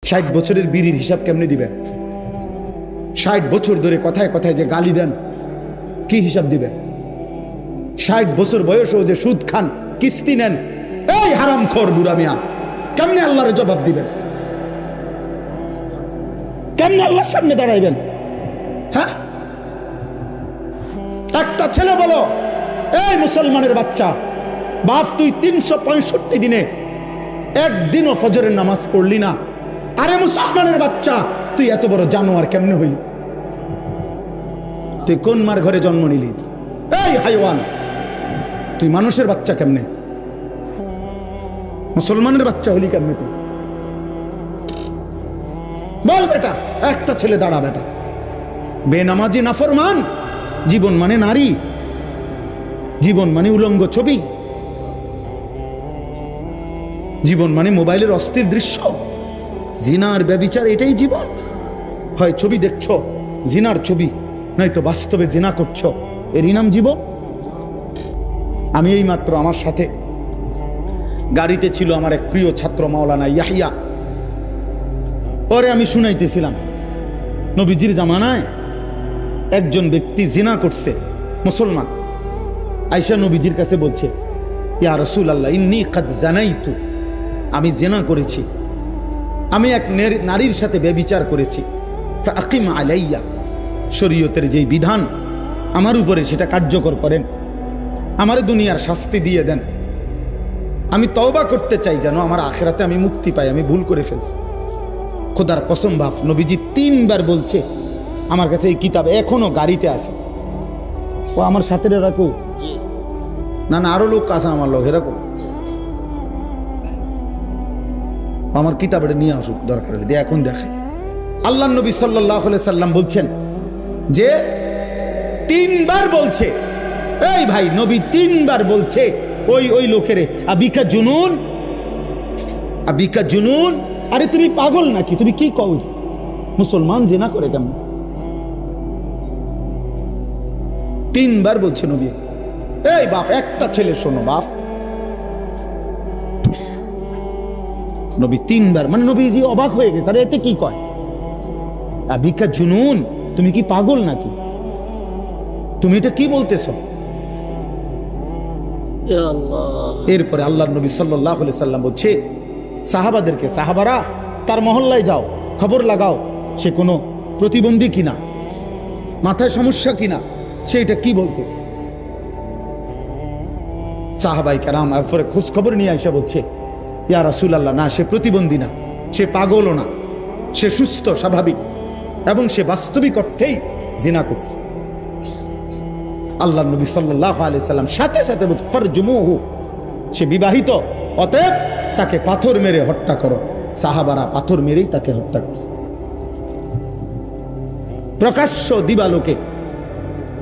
60 বছরের বিড়ির হিসাব কেমনে দিবেন? 60 বছর ধরে কথায় কথায় যে গালি দেন, কি হিসাব দিবেন? 60 বছর বয়সেও যে সুদ খান, কিস্তি নেন, এই হারামখোর বুড়া মিয়া, কেমনে আল্লাহর জবাব দিবেন? কেমনে আল্লাহর সামনে দাঁড়াইবেন? হ্যাঁ, একটা ছেলে বলো, এই মুসলমানের বাচ্চা, বাপ তুই 365 দিনে একদিনও ফজরের নামাজ পড়লি না, আরে মুসলমানের বাচ্চা তুই এত বড় জানোয়ার কেমনে হইলি? তুই কোন মার ঘরে জন্ম নিলি? এই হাইওয়ান, তুই মানুষের বাচ্চা কেমনে, মুসলমানের বাচ্চা হলি কেমনে তুই? বল বেটা, একটা ছেলে দাঁড়া বেটা। বেনামাজি নাফরমান, জীবন মানে নারী, জীবন মানে উলঙ্গ ছবি, জীবন মানে মোবাইলের অস্থির দৃশ্য, জিনার ব্যভিচার, এটাই জীবন। হয় ছবি দেখছো জিনার ছবি, নয়তো বাস্তবে জিনা করছো, এরই নাম জীবন। আমি এই মাত্র আমার সাথে গাড়িতে ছিল আমার এক প্রিয় ছাত্র মাওলানা ইয়াহিয়া, পরে আমি শুনাইতেছিলাম নবীজির জামানায় একজন ব্যক্তি জিনা করছে, মুসলমান, আয়েশা নবীজির কাছে বলছে, ইয়া রাসূলুল্লাহ ইন্নী কাদ জানাইতু, আমি জিনা করেছি, আমি এক নারীর সাথে ব্যভিচার করেছি, ফাকিম আলাইয়া, শরীয়তের যেই বিধান আমার উপরে সেটা কার্যকর করেন, আমার দুনিয়ার শাস্তি দিয়ে দেন, আমি তওবা করতে চাই যেন আমার আখিরাতে আমি মুক্তি পাই, আমি ভুল করে ফেলছি। খোদার কসম বাপ, নবীজি 3 বার বলছে, আমার কাছে এই কিতাব এখনো গাড়িতে আছে, ও আমার সাথে রাখো না, না আরো লোক আছে আমার লোক, এরকম আমার কিতাব এটা নিয়ে আসুক দরকার হলে, এখন দেখাই। আল্লাহ নবী সাল্লাল্লাহু আলাইহি সাল্লাম বলছেন যে 3 বার বলছে, এই ভাই নবী 3 বার বলছে ওই লোকেরে, আবিকা জুনুন, আবিকা জুনুন, আরে তুমি পাগল নাকি, তুমি কি কও, মুসলমান জিনা করে কেমন? 3 বার বলছে নবী। এই বাপ, একটা ছেলে শোনো বাপ, নবী 3 বার, মানে নবীজি অবাক হয়ে গেছে, আরে এতে কি কয়, আবিকা জুনুন, তুমি কি পাগল নাকি, তুমি এটা কি বলতেছো? এরপরে আল্লাহর নবী সাল্লাল্লাহু আলাইহি সাল্লাম বলছে সাহাবাদেরকে, সাহাবারা তার মহল্লায় যাও, খবর লাগাও সে কোনো প্রতিবন্ধী কিনা, মাথায় সমস্যা কিনা, সে এটা কি বলতেছে। সাহাবায়ে কেরাম এরপরে খোঁজ খবর নিয়ে আয়েশা বলছে, ইয়া রাসূলুল্লাহ, না সে প্রতিবন্ধী না, সে পাগলও না, সে সুস্থ স্বাভাবিক, এবং সে বাস্তবিক অর্থেই জিনা করছে। আল্লাহর নবী সাল্লাল্লাহু আলাইহি সাল্লাম সাথে সাথে বলছে, ফারজুমুহু, সে বিবাহিত, অতএব তাকে পাথর মেরে হত্যা করো। সাহাবারা পাথর মেরেই তাকে হত্যা করছে, প্রকাশ্য দিবালোকে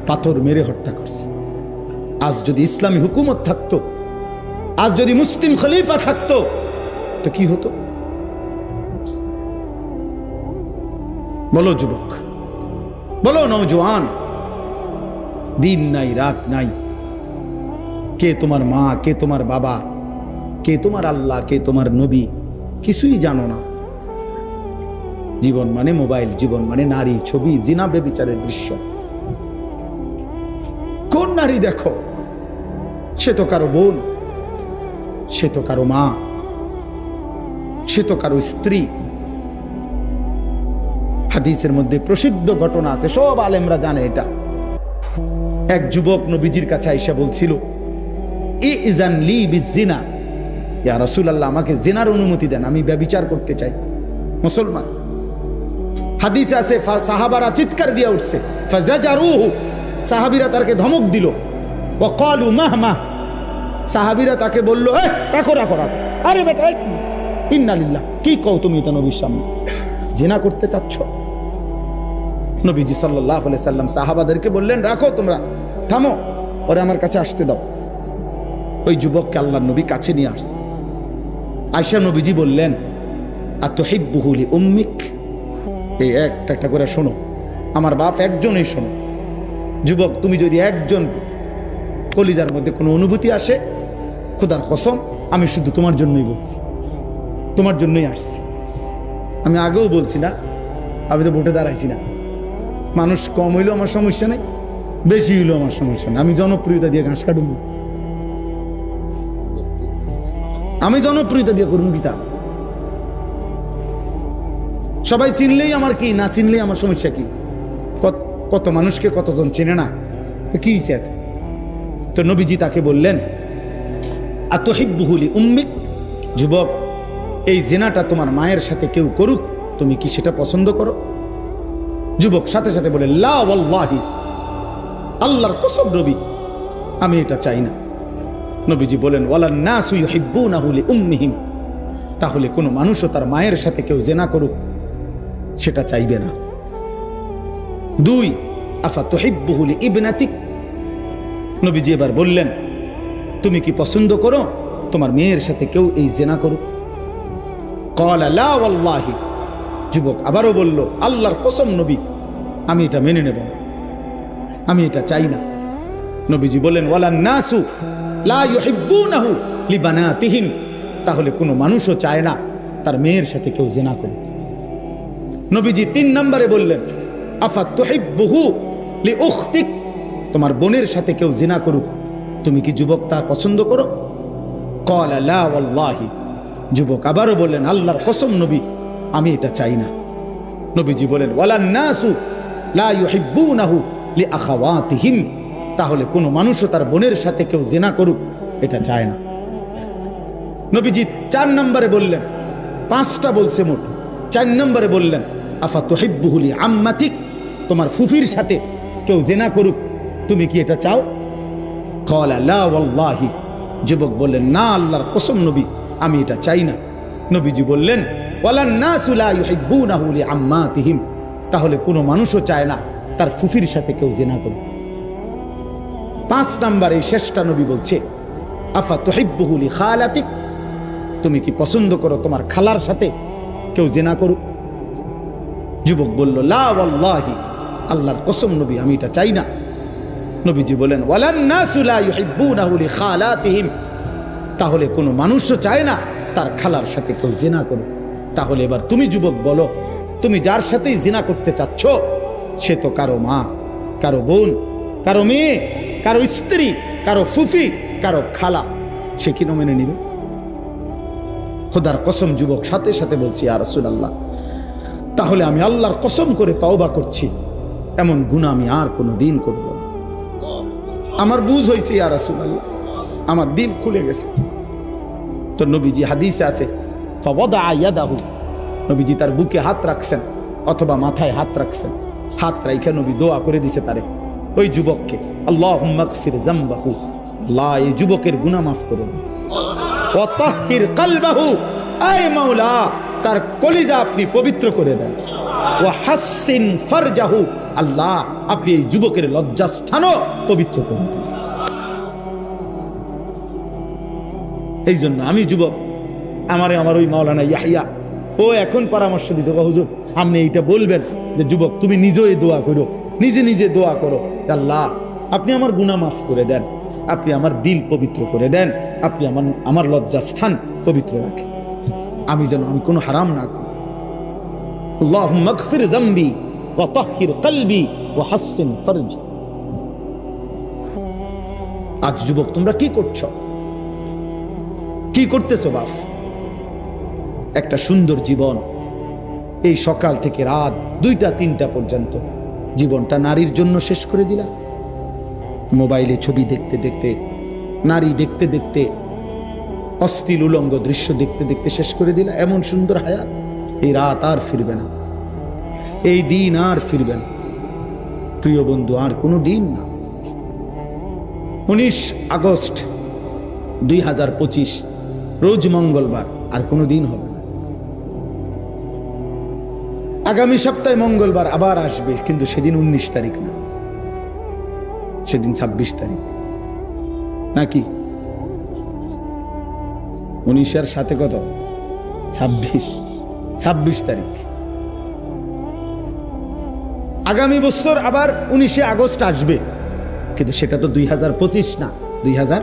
পাথর মেরে হত্যা করছে। আজ যদি ইসলামী হুকুমত থাকতো, আজ যদি মুসলিম খলিফা থাকতো, তো কি হতো? বলো যুবক, বলো নওজোয়ান, দিন নাই রাত নাই, কে তোমার মা, কে তোমার বাবা, কে তোমার আল্লাহ, কে তোমার নবী, কিছুই জানো না। জীবন মানে মোবাইল, জীবন মানে নারী, ছবি, জিনা, ব্যভিচারের দৃশ্য। কোন নারী দেখো, সে তো কারো বোন, সে তো কারো মা, সে তো কারো স্ত্রী। হাদিসের মধ্যে প্রসিদ্ধ ঘটনা আছে, সব আলেমরা জানে এটা। এক যুবক নবীজির কাছে আয়েশা বলছিল, ইজান লি বিজিনা, ইয়া রাসূলুল্লাহ, আমাকে জিনার অনুমতি দেন, আমি ব্যভিচার করতে চাই। মুসলমান, হাদিসে আছে সাহাবারা চিৎকার দিয়ে উঠছে, ফাজাজারুহু, সাহাবীরা তাকে ধমক দিল, ওয়া ক্বালু মাহমা, সাহাবীরা তাকে বলল, এই রাখো রাখো রাখো, আরে বেটা ইন্না লিল্লাহ, কি কও তুমি এটা নবীর সামনে, জিনা করতে চাচ্ছ? নবীজি সাল্লাল্লাহু আলাইহি সাল্লাম সাহাবাদেরকে বললেন, রাখো তোমরা, থামো, ওরে আমার কাছে আসতে দাও। ওই যুবককে আল্লাহর নবী কাছে নিয়ে আসছে। আয়েশা নবীজি বললেন, আতুহিব্বুহু লিউম্মিক, এই একটা করে শোনো, আমার বাপ একজনই শোনো। যুবক, তুমি যদি একজন কলিজার মধ্যে কোনো অনুভূতি আসে, খোদার কসম আমি শুধু তোমার জন্যই বলছি, তোমার জন্যই আসছি। আমি আগেও বলছি না, আমি তো ভোটে দাঁড়াইছি না। মানুষ কম হইলেও আমার সমস্যা নেই, বেশি হইলেও আমার সমস্যা নেই। আমি জনপ্রিয়তা দিয়ে ঘাস কাটুন, আমি জনপ্রিয়তা দিয়ে করুন গীতা। সবাই চিনলেই আমার কি, না চিনলেই আমার সমস্যা কি? কত মানুষকে কতজন চেনে না, তো কি হইছে এতে? তো নবীজি তাকে বললেন, আতুহিব্বুহু লিউম্মিক, যুবক, এই জিনাটা তোমার মায়ের সাথে কেউ করুক, তুমি কি সেটা পছন্দ করো? যুবক সাথে সাথে বলে, লা ওয়াল্লাহি, আল্লাহর কসম নবী, আমি এটা চাই না। নবীজি বলেন, ওয়ালান নাসু ইউহিব্বুনাহু লিউম্মিহিম, তাহলে কোনো মানুষও তার মায়ের সাথে কেউ জিনা করুক সেটা চাইবে না। 2, আফাতুহিব্বুহু লিইবনাতিক, নবীজি এবার বললেন, তুমি কি পছন্দ করো তোমার মেয়ের সাথে কেউ এই জিনা করুক? ক্বালা লা ওয়াল্লাহি, যুবক আবারও বলল, আল্লাহর কসম নবী, আমি এটা মেনে নেব না, আমি এটা চাই না। নবীজি বলেন, ওয়ালান নাসু লা ইউহিব্বুনাহু লিবানাতিহিম, তাহলে কোনো মানুষও চায় না তার মেয়ের সাথে কেউ জিনা করুক। নবীজি 3 নম্বরে বললেন, আফাতুহিব্বুহু লিউখতিক, তোমার বোনের সাথে কেউ জিনা করুক, তুমি কি যুবক তা পছন্দ করো? ক্বালা লা ওয়াল্লাহি, যুবক আবারও বললেন, আল্লাহর কসম নবী, আমি এটা চাই না। নবীজি বলেন, ওয়ালান নাসু লা ইউহিব্বুনাহু লিআখাওয়াতিহিম, তাহলে কোনো মানুষও তার বোনের সাথে কেউ জিনা করুক এটা চায় না। নবীজি 4 নম্বরে বললেন, 5টা বলছে মোট, 4 নম্বরে বললেন, আফাতুহিব্বুহু লিআম্মাতিক, তোমার ফুফির সাথে কেউ জিনা করুক, তুমি কি এটা চাও? ক্বালা লা ওয়াল্লাহি, যুবক বললেন, না আল্লাহর কসম নবী, আমি এটা চাই না। নবীজি বললেন, ওয়ালান নাসু লা ইউহিব্বুনাহু লিআম্মাতিহিম, তাহলে কোনো মানুষও চায় না তার ফুফির সাথে কেউ জিনা করুক। 5 নম্বরে শেষটা নবী বলছে, আফাতুহিব্বুহু লিখালাতিক, তুমি কি পছন্দ করো তোমার খালার সাথে কেউ জিনা করুক? যুবক বলল, লা ওয়াল্লাহি, আল্লাহর কসম নবী, আমি এটা চাই না। নবীজি বলেন, ওয়ালান নাসু লা ইউহিব্বুনাহু লিখালাতিহিম, তাহলে কোনো মানুষও চায় না তার খালার সাথে কেউ জিনা করুক। তাহলে এবার তুমি যুবক বলো, তুমি যার সাথেই জিনা করতে চাচ্ছ সে তো কারো মা, কারো বোন, কারো মেয়ে, কারো স্ত্রী, কারো ফুফি, কারো খালা, সে কি মেনে নিবে? খোদার কসম যুবক সাথে সাথে বলছি, ইয়া রাসূলুল্লাহ, তাহলে আমি আল্লাহর কসম করে তওবা করছি, এমন গুনাহ আমি আর কোনো দিন করব না। আমার বুঝ হয়েছে ইয়া রাসূলুল্লাহ, আমার দিল খুলে গেছে। তো নবীজি হাদিসে আছে, ফাওয়াদা ইয়াদাহু, নবীজি তার বুকে হাত রাখছেন অথবা মাথায় হাত রাখছেন, হাত রাইখা নবী দোয়া করে দিছে তারে, ওই যুবককে, আল্লাহুম্মা গফির যামবাহু, আল্লাহ এই যুবকের গুনাহ মাফ করে দিন। ওয়া তাহহির কলবাহু, আয় মাওলা তার কলিজা আপনি পবিত্র করে দেন। ওয়া হাসসিন ফারজাহু, আল্লাহ আপনি এই যুবকের লজ্জাস্থানও পবিত্র করে দেন। এই জন্য আমি যুবক, আমার ওই মাওলানা ইয়াহিয়া ও এখন পরামর্শ দিতে, হুজুর আপনি এইটা বলবেন যে যুবক তুমি নিজেই দোয়া করো, নিজে নিজে দোয়া করো, আল্লাহ আপনি আমার গুনাহ মাফ করে দেন, আপনি আমার দিল পবিত্র করে দেন, আপনি আমার লজ্জাস্থান পবিত্র রাখেন, আমি যেন আমি কোনো হারাম না করি। আল্লাহুম্মা গফির যামবি ওয়া তাহহির কলবি ওয়া হাসসিন ফারজি। আজ যুবক তোমরা কি করছো, কি করতেছো বাপ? একটা সুন্দর জীবন, এই সকাল থেকে রাত 2টা 3টা পর্যন্ত জীবনটা নারীর জন্য শেষ করে দিলা। মোবাইলে ছবি দেখতে দেখতে, নারী দেখতে দেখতে, অশ্লীল উলঙ্গ দৃশ্য দেখতে দেখতে শেষ করে দিলা। এমন সুন্দর হায়াত, এই রাত আর ফিরবে না, এই দিন আর ফিরবে না প্রিয় বন্ধু, আর কোনো দিন না। 19 আগস্ট 2025 রোজ মঙ্গলবার, আর কোনো দিন হবে না। আগামী সপ্তাহে মঙ্গলবার আবার আসবে, কিন্তু সেদিন 19 তারিখ না, সেদিন 26 তারিখ নাকি? 19-এর সাথে কত? 26 তারিখ। আগামী বছর আবার 19 আগস্ট আসবে, কিন্তু সেটা তো 2025 না, 2000।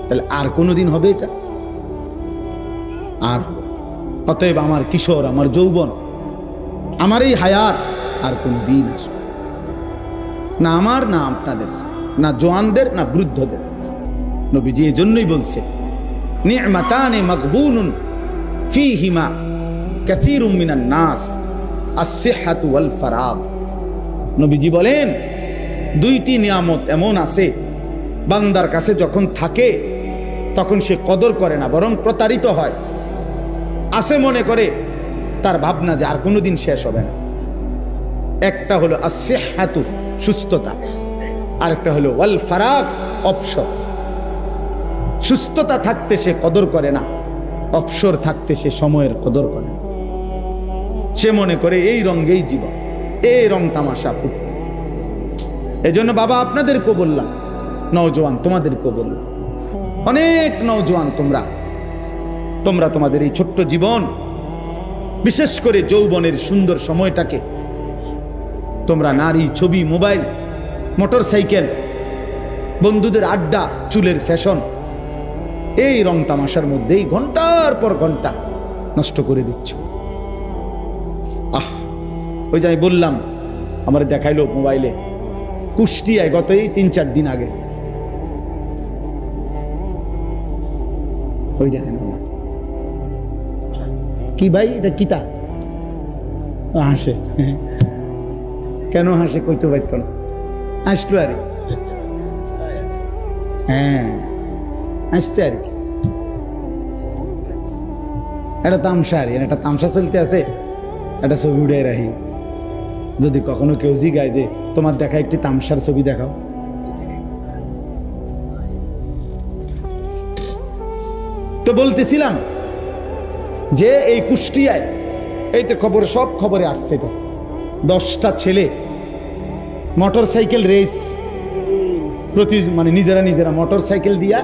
তাহলে আর কোনোদিন হবে এটা? আর অতএব আমার কিশোর, আমার যৌবন, আমার এই হায়াত আর কোন দিন আসবে না, আমার না আপনাদের, না জওয়ানদের না বৃদ্ধদের। নবীজি এই জন্যই বলছে নি'মাতানে মাগবুনুন ফীহিমা কাসীরুম মিনান নাস আস-সিহহাতু ওয়াল ফারাগ। নবীজি বলেন দুইটি নিয়ামত এমন আছে বান্দার কাছে যখন থাকে তখন সে কদর করে না, বরং প্রতারিত হয়। আছে মনে করে, তার ভাবনা যে আর কোনোদিন শেষ হবে না। একটা হলো আস-সিহহাতু, সুস্থতা, আরেকটা হলো ওয়াল ফারাগ, অবসর। সুস্থতা থাকতে সে কদর করে না, অবসর থাকতে সে সময়ের কদর করে। সে মনে করে এই রঙেই জীবন, এই রং তামাশা ফুটতে। এজন্য বাবা আপনাদেরকেও বললাম, নওজোয়ান তোমাদেরকেও বললাম, অনেক নওজোয়ান তোমরা তোমাদের এই ছোট্ট জীবন, বিশেষ করে যৌবনের সুন্দর সময়টাকে তোমরা নারী, ছবি, মোবাইল, মোটর সাইকেল, বন্ধুদের আড্ডা, চুলের ফ্যাশন, এই রং তামাশার মধ্যেই ঘন্টার পর ঘন্টা নষ্ট করে দিচ্ছ। ওই যে আমি বললাম, আমার দেখাইলো মোবাইলে কুষ্টিয়ায় গত এই 3-4 দিন আগে, ওই দেখেন কি ভাই, এটা কিতা হাসে, কেন হাসে কইতে পারতো না, আসলো আর হ্যাঁ আসছে আর কি, একটা তামসা আর একটা তামসা চলতে আছে, একটা ছবি উড়ে রাখি। যদি কখনো কেউ জিগায় যে তোমার দেখা একটি তামসার ছবি দেখাও, তো বলতেছিলাম যে এই কুষ্টিয়ায়, এই তো খবর, সব খবরে আসছে, এটা 10টা ছেলে মোটর সাইকেল রেস মানে নিজেরা মোটর সাইকেল দিয়া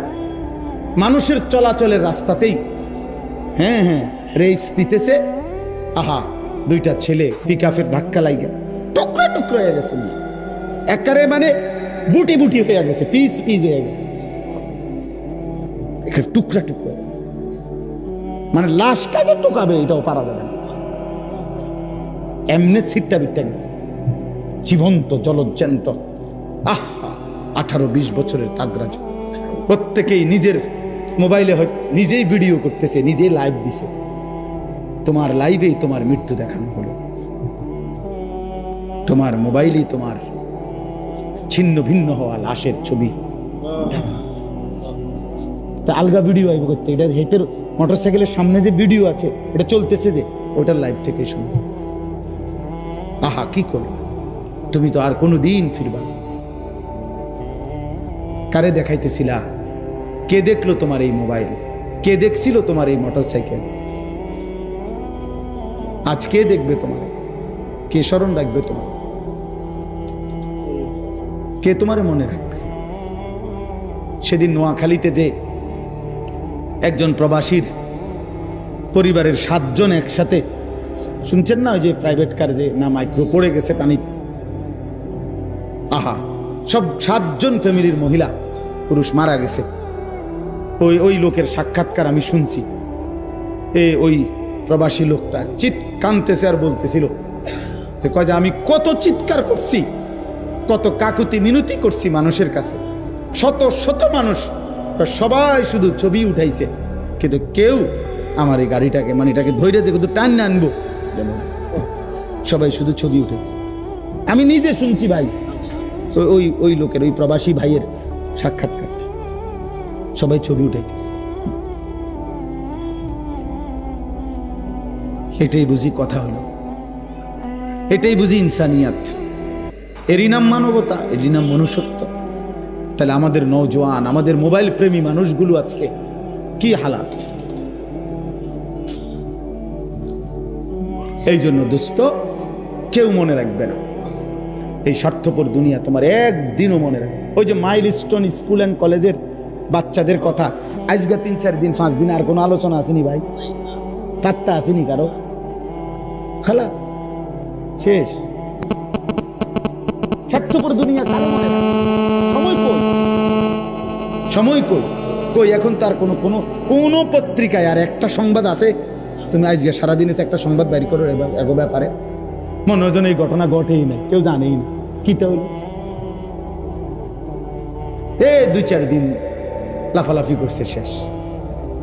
মানুষের চলাচলের রাস্তাতেই রেস দিতেছে। আহা, 2টা ছেলে পিকআপের ধাক্কা লাগিয়া টুকরা টুকরা হয়ে গেছে, একারে মানে বুটি বুটি হয়ে গেছে, পিস পিস হয়ে গেছে, টুকরা টুকরা হয়ে গেছে। মানে লাশটা যে টুকাবে এটাও পারা যাবে না, এমনি ছিটটা বিটটা গেছে, জীবন্ত জলজ্যান্ত। আহা, 18-20 বছরের তাগরাজ, প্রত্যেকেই নিজের মোবাইলে নিজেই ভিডিও করতেছে, নিজেই লাইভ দিছে। তোমার লাইভেই তোমার মৃত্যু দেখানো হলো, তোমার মোবাইলেই তোমার ছিন্ন ভিন্ন হওয়া লাশের ছবি। তা আলগা ভিডিও আইব করতে, এটা হেতের মোটরসাইকেলের সামনে যে ভিডিও আছে এটা চলতেছে, যে ওটার লাইভ থেকে শুনো। আহা, কি করবে তুমি, তো আর কোনো দিন ফিরবা। কারে দেখাইতেছিলা? কে দেখলো তোমার এই মোবাইল? কে দেখছিল তোমার এই মোটরসাইকেল? আজ কে দেখবে তোমার? কে স্মরণ রাখবে তোমার? কে তোমারে মনে রাখবে? সেদিন নোয়াখালীতে যে একজন প্রবাসীর পরিবারের 7 জন একসাথে, শুনছেন না, ওই যে প্রাইভেট কার যে না মাইক্রো পড়ে গেছে পানি, আহা, সব 7 জন ফ্যামিলির মহিলা পুরুষ মারা গেছে। ওই লোকের সাক্ষাৎকার আমি শুনছি। ওই প্রবাসী লোকটা কাঁদতেছে আর বলতেছিল যে কয় যে আমি কত চিৎকার করছি, কত কাকুতি মিনতি করছি মানুষের কাছে, শত শত মানুষ, সবাই শুধু ছবি উঠাইছে, কিন্তু কেউ আমার এই গাড়িটাকে, মানে এটাকে ধৈর্য যে কিন্তু টান আনবো, সবাই শুধু ছবি উঠেছে। আমি নিজে শুনছি ভাই, ওই লোকের, ওই প্রবাসী ভাইয়ের সাক্ষাৎকার, সবাই ছবি উঠাইতেছে। এটাই বুঝি কথা হলো, এটাই বুঝি ইনসানিয়াত, এরই নাম মানবতা, এরই নাম মনুষ্যত্ব। তাহলে আমাদের নওজোয়ান, আমাদের মোবাইল প্রেমী মানুষগুলো আজকে কি হালাত। এই জন্য দোস্ত, কেউ মনে রাখবে না এই স্বার্থপর দুনিয়া, তোমার একদিনও মনে রাখবে। ওই যে মাইলস্টোন স্কুল অ্যান্ড কলেজের বাচ্চাদের কথা, আজকে 3-4 দিন 5 দিন আর কোনো আলোচনা আসেনি ভাই, পাত্তা আসেনি কারো, খালাস, শেষ। স্বার্থপর দুনিয়া কারো মনে রাখবে? সময় কই, সময় কই, কই এখন তার কোনো পত্রিকায় আর একটা সংবাদ আছে? তুমি আজকে সারাদিন এসে একটা সংবাদ বাইর করো এগো ব্যাপারে, মনে হয় যেন এই ঘটনা ঘটেই না, কেউ জানেই না কি হইল। এই 2-4 দিন লাফালাফি করছে, শেষ।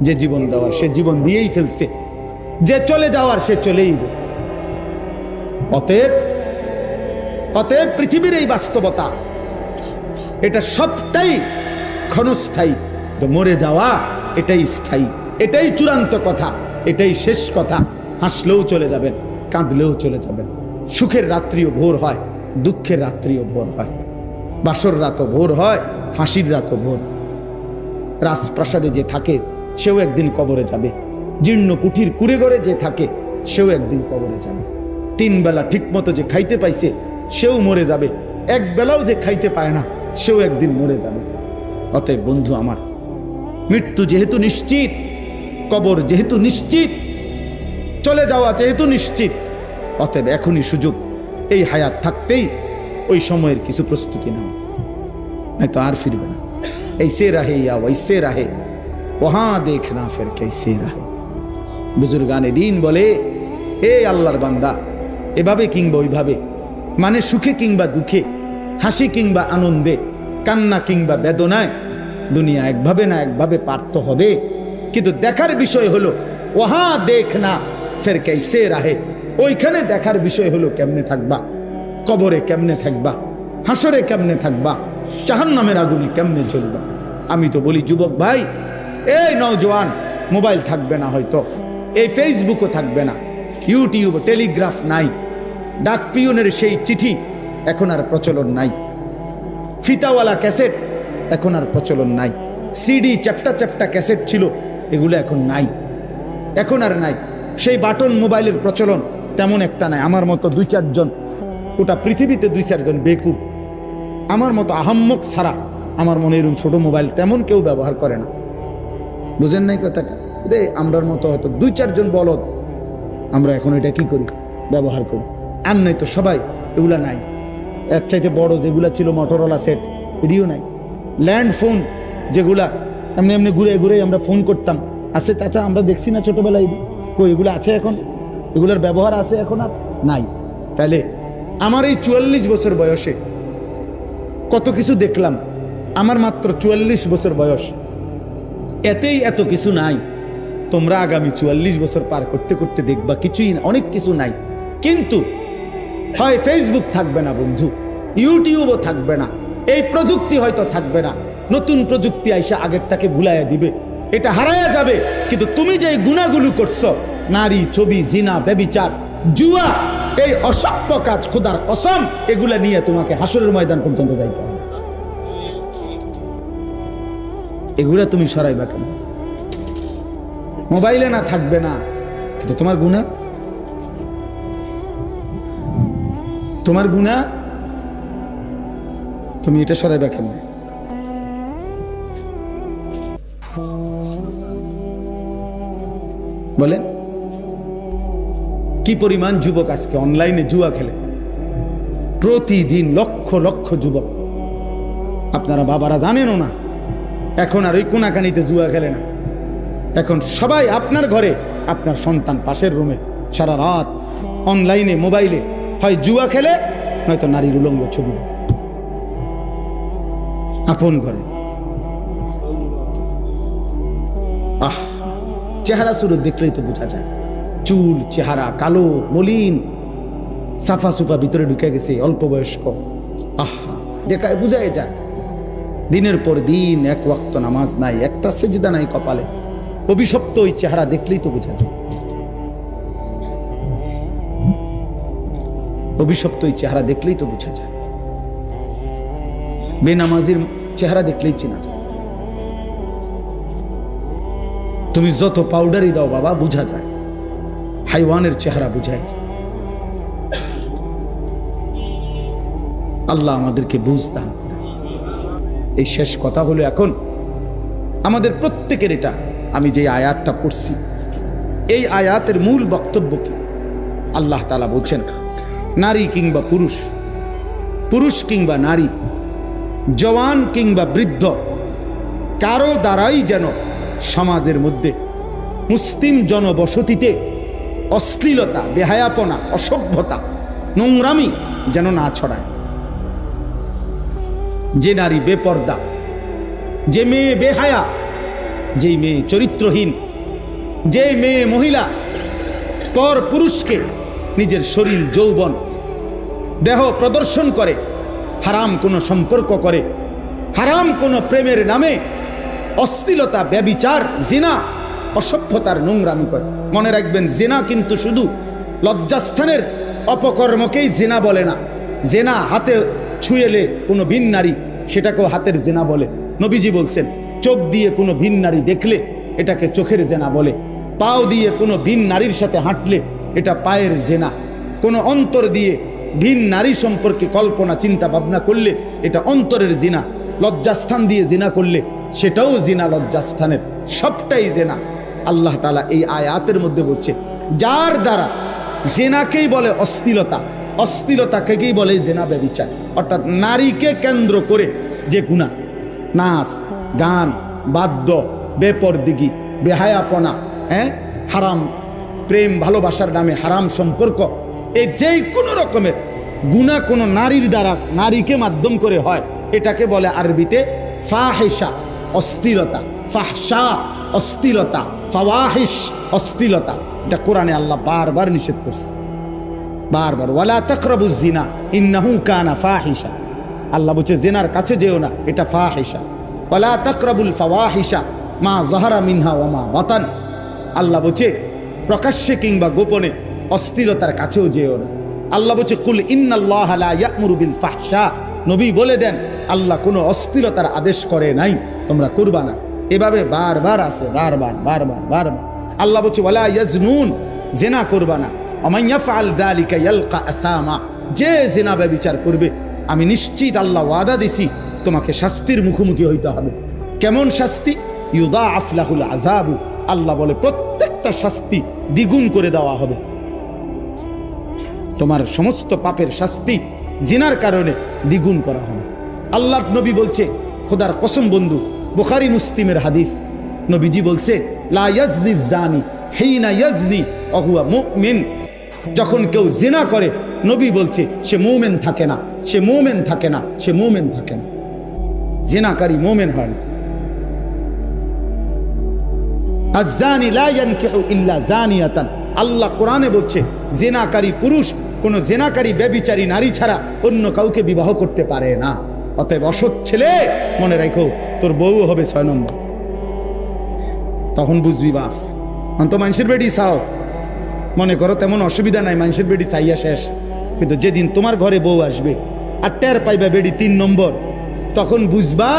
যে জীবন দেওয়ার সে জীবন দিয়েই ফেলছে, যে চলে যাওয়ার সে চলেই গেছে। অতএব পৃথিবীর এই বাস্তবতা, এটা সবটাই ক্ষণস্থায়ী, তো মরে যাওয়া এটাই স্থায়ী, এটাই চূড়ান্ত কথা, এটাই শেষ কথা। হাসলেও চলে যাবেন, কাঁদলেও চলে যাবেন। সুখের রাত্রিও ভোর হয়, দুঃখের রাত্রিও ভোর হয়, বাসর রাতও ভোর হয়, ফাঁসির রাতও ভোর। রাজপ্রাসাদে যে থাকে সেও একদিন কবরে যাবে, জীর্ণ কুঠির কুড়ে ঘরে যে থাকে সেও একদিন কবরে যাবে। 3 বেলা ঠিক মতো যে খাইতে পাইছে সেও মরে যাবে, 1 বেলাও যে খাইতে পায় না সেও একদিন মরে যাবে। অতএব বন্ধু আমার, মৃত্যু যেহেতু নিশ্চিত, কবর যেহেতু নিশ্চিত, চলে যাওয়া যেহেতু নিশ্চিত, অতএব এখনই সুযোগ, এই হায়াত থাকতেই ওই সময়ের কিছু প্রস্তুতি নাও, নয়তো আর ফিরবে না। ऐसे रहे या वैसे रहे वहां देखना फिर कैसे रहे। বুজুর্গানে দিন বলে, হে আল্লাহর বান্দা, এভাবে কিংবা ওইভাবে, মানে সুখে কিংবা দুঃখে, হাসি কিংবা আনন্দে, কান্না কিংবা বেদনায়, দুনিয়া একভাবে না একভাবে পার্থ হবে। কিন্তু দেখার বিষয় হলো ওহা দেখনা ফের कैसे रहे, ওইখানে দেখার বিষয় হলো কেমনে থাকবা, কবরে কেমনে থাকবা, হাসরে কেমনে থাকবা, জাহান্নামের আগুনে কেমনে জ্বলবা। আমি তো বলি যুবক ভাই, এই নওজোয়ান, মোবাইল থাকবে না হয়তো, এই ফেসবুকও থাকবে না, ইউটিউব, টেলিগ্রাফ নাই, ডাক পিয়নের সেই চিঠি এখন আর প্রচলন নাই, ফিতাওয়ালা ক্যাসেট এখন আর প্রচলন নাই, সিডি চ্যাপ্টা ক্যাসেট ছিল এগুলো এখন নাই, এখন আর নাই। সেই বাটন মোবাইলের প্রচলন তেমন একটা নাই। আমার মতো 2-4 জন, গোটা পৃথিবীতে 2-4 জন বেকুব, আমার মতো আহাম্মক ছাড়া আমার মনে এরকম ছোট মোবাইল তেমন কেউ ব্যবহার করে না। বুঝেন নাই কথাটা? আমরার মতো হয়তো 2-4 জন বলদ আমরা এখন এটা কি করি, ব্যবহার করি। আর নাই তো সবাই এগুলা নাই। এর চাইতে বড় যেগুলা ছিল মোটরোলা সেট, এটিও নাই। ল্যান্ড ফোন যেগুলা এমনি এমনি ঘুরে ঘুরে আমরা ফোন করতাম, আছে চাচা, আমরা দেখছি না ছোটবেলায়, কই এগুলো আছে এখন? এগুলোর ব্যবহার আছে এখন? আর নাই। তাহলে আমার এই 44 বছর বয়সে কত কিছু দেখলাম। আমার মাত্র 44 বছর বয়স, এতেই এত কিছু নাই। তোমরা আগামী 44 বছর পার করতে করতে দেখবা কিছুই না, অনেক কিছু নাই। কিন্তু হয় ফেসবুক থাকবে না বন্ধু, ইউটিউবও থাকবে না, এই প্রযুক্তি হয়তো থাকবে না, নতুন প্রযুক্তি আইসা আগেরটাকে ভুলাইয়া দিবে, এটা হারায়া যাবে। কিন্তু তুমি যে গুনাহগুলো করছো, নারী, ছবি, জিনা, ব্যভিচার, জুয়া, এই অসভ্য কাজ, খোদার কসম, এগুলা নিয়ে তোমাকে হাসরের ময়দান পর্যন্ত যাইতে হবে। এগুলা তুমি সরাইবা কেন? মোবাইলে না থাকবে না, কিন্তু তোমার গুনাহ, তোমার গুনাহ তুমি এটা সরাইবা কেন? বলেন, কি পরিমাণ যুবক আজকে অনলাইনে জুয়া খেলে? প্রতিদিন লক্ষ লক্ষ যুবক। আপনারা বাবারা জানেনও না, এখন আর ওই কোনাকানিতে জুয়া খেলে না। এখন সবাই আপনার ঘরে, আপনার সন্তান পাশের রুমে সারা রাত অনলাইনে মোবাইলে হয় জুয়া খেলে, নয়তো নারীর উলঙ্গ ছবি দেখে আপন ঘরে। চেহারা সুরত দেখলেই তো বোঝা যায়, চুল, চেহারা কালো, মলিন, সাফা সুফা ভিতরে ঢুকে গেছে, অল্প বয়স্ক। দেখায় বুঝাই যায়। দিনের পর দিন এক ওয়াক্ত নামাজ নাই, একটা সেজদা নাই কপালে। অভিশপ্ত ওই চেহারা দেখলেই তো বোঝা যায়, অভিশপ্ত ওই চেহারা দেখলেই তো বোঝা যায়। বেনামাজির চেহারা দেখলেই চেনা যায়। তুমি যত পাউডারই দাও বাবা, বোঝা যায়। হাইওয়ানের চেহারা বুঝাই যায়। আল্লাহ আমাদেরকে বুঝ দান করে। এই শেষ কথা হলো, এখন আমাদের প্রত্যেকের এটা, আমি যে আয়াতটা পড়ছি, এই আয়াতের মূল বক্তব্য কি? আল্লাহ তাআলা বলছেন, নারী কিংবা পুরুষ, পুরুষ কিংবা নারী, জওয়ান কিংবা বৃদ্ধ, কারো দ্বারাই যেন সমাজের মধ্যে, মুসলিম জনবসতিতে অশ্লীলতা, বেহায়াপনা, অসভ্যতা, নোংরামি যেন না ছড়ায়। যে নারী বেপর্দা, যে মেয়ে বেহায়া, যে মেয়ে চরিত্রহীন, যে মেয়ে মহিলা পর পুরুষকে নিজের শরীর, যৌবন, দেহ প্রদর্শন করে, হারাম কোনো সম্পর্ক করে, হারাম কোনো প্রেমের নামে অশ্লীলতা, ব্যভিচার, জিনা, অসভ্যতার নোংরামি করে। মনে রাখবেন, জিনা কিন্তু শুধু লজ্জাস্থানের অপকর্মকেই জিনা বলে না। জিনা হাতে ছুঁয়েলে কোনো ভিন নারী, সেটাকেও হাতের জিনা বলে। নবীজি বলছেন, চোখ দিয়ে কোনো ভিন নারী দেখলে এটাকে চোখের জিনা বলে। পাও দিয়ে কোনো ভিন নারীর সাথে হাঁটলে এটা পায়ের জিনা। কোনো অন্তর দিয়ে ভিন নারী সম্পর্কে কল্পনা, চিন্তা ভাবনা করলে এটা অন্তরের জিনা। লজ্জাস্থান দিয়ে জিনা করলে সেটাও জিনা, লজ্জাস্থানের সবটাই জিনা। আল্লাহ তাআলা এই আয়াতের মধ্যে বলছে, যার দ্বারা জিনাকেই বলে অশ্লীলতা, অশ্লীলতাকেই বলে জিনা, ব্যভিচার। অর্থাৎ নারীকে কেন্দ্র করে যে গুনাহ, নাচ, গান, বাদ্য, বেপরদিগি, বেহায়াপনা, হারাম প্রেম ভালোবাসার নামে হারাম সম্পর্ক, এই যেই কোনো রকমের গুনাহ কোনো নারীর দ্বারা, নারীকে মাধ্যম করে হয়, এটাকে বলে আরবিতে ফাহিশা, অশ্লীলতা। ফাহশা অশ্লীলতা, ফাওয়াহিশ অশ্লীলতা। এটা কোরআনে আল্লাহ বারবার নিষেধ করছে, বারবার। ওয়ালা তাকরাবুজ জিনা ইন্নাহু কানা ফাহিশা। আল্লাহ বলছে জিনার কাছে যেও না, এটা ফাহিশা। ওয়ালা তাকরাবুল ফাওয়াহিশা মা যাহারা মিনহা ওয়া মা বাতান। আল্লাহ বলছে প্রকাশ্যে কিংবা গোপনে অশ্লীলতার কাছেও যেও না। আল্লাহ বলছে কুল ইন্নাল্লাহা লা ইয়া'মুরু বিল ফাহশা। নবী বলে দেন, আল্লাহ কোনো অশ্লীলতার আদেশ করে নাই, তোমরা করবা না। এভাবে বারবার আছে, বারবার বারবার বারবার। আল্লাহ বলছে ওয়ালা ইয়াজনুন, জিনা করবা না। ওমান ইয়াফআল যালিকা ইয়ালকা আসামা, যে জিনা ব্যভিচার করবে আমি নিশ্চিত আল্লাহ ওয়াদা দিছি তোমাকে শাস্তির মুখোমুখি হইতে হবে। কেমন শাস্তি? ইউদাআফ লাহুল আযাবু। আল্লাহ বলে প্রত্যেকটা শাস্তি দ্বিগুণ করে দেওয়া হবে। তোমার সমস্ত পাপের শাস্তি জিনার কারণে দ্বিগুণ করা হবে। আল্লাহর নবী বলছে, খোদার কসম বন্ধু, বুখারী মুসলিমের হাদিস, নবীজি বলছে লা ইয়াজনি জানি হিনা ইয়াজনি ওয়া হুয়া মুমিন। যখন কেউ জিনা করে, নবী বলছে সে মুমিন থাকে না, সে মুমিন থাকে না, সে মুমিন থাকে না। জিনাকারী মুমিন হয় না। আয-জানি লা ইয়ানকিহু ইল্লা জানিয়াতান। আল্লাহ কোরআনে বলছে জিনাকারী পুরুষ কোন জিনাকারী ব্যভিচারী নারী ছাড়া অন্য কাউকে বিবাহ করতে পারে না। অতএব অসৎ ছেলে, মনে রাখো তোর বউ হবে 6 নম্বর। তখন বুঝবি বাপ, অন্ত মানুষের বেডি চাও, মনে করো তেমন অসুবিধা নাই, মানুষের বেডি চাইয়া শেষ। কিন্তু যেদিন তোমার ঘরে বউ আসবে আর টের পাইবা বেডি 3 নম্বর, তখন বুঝবা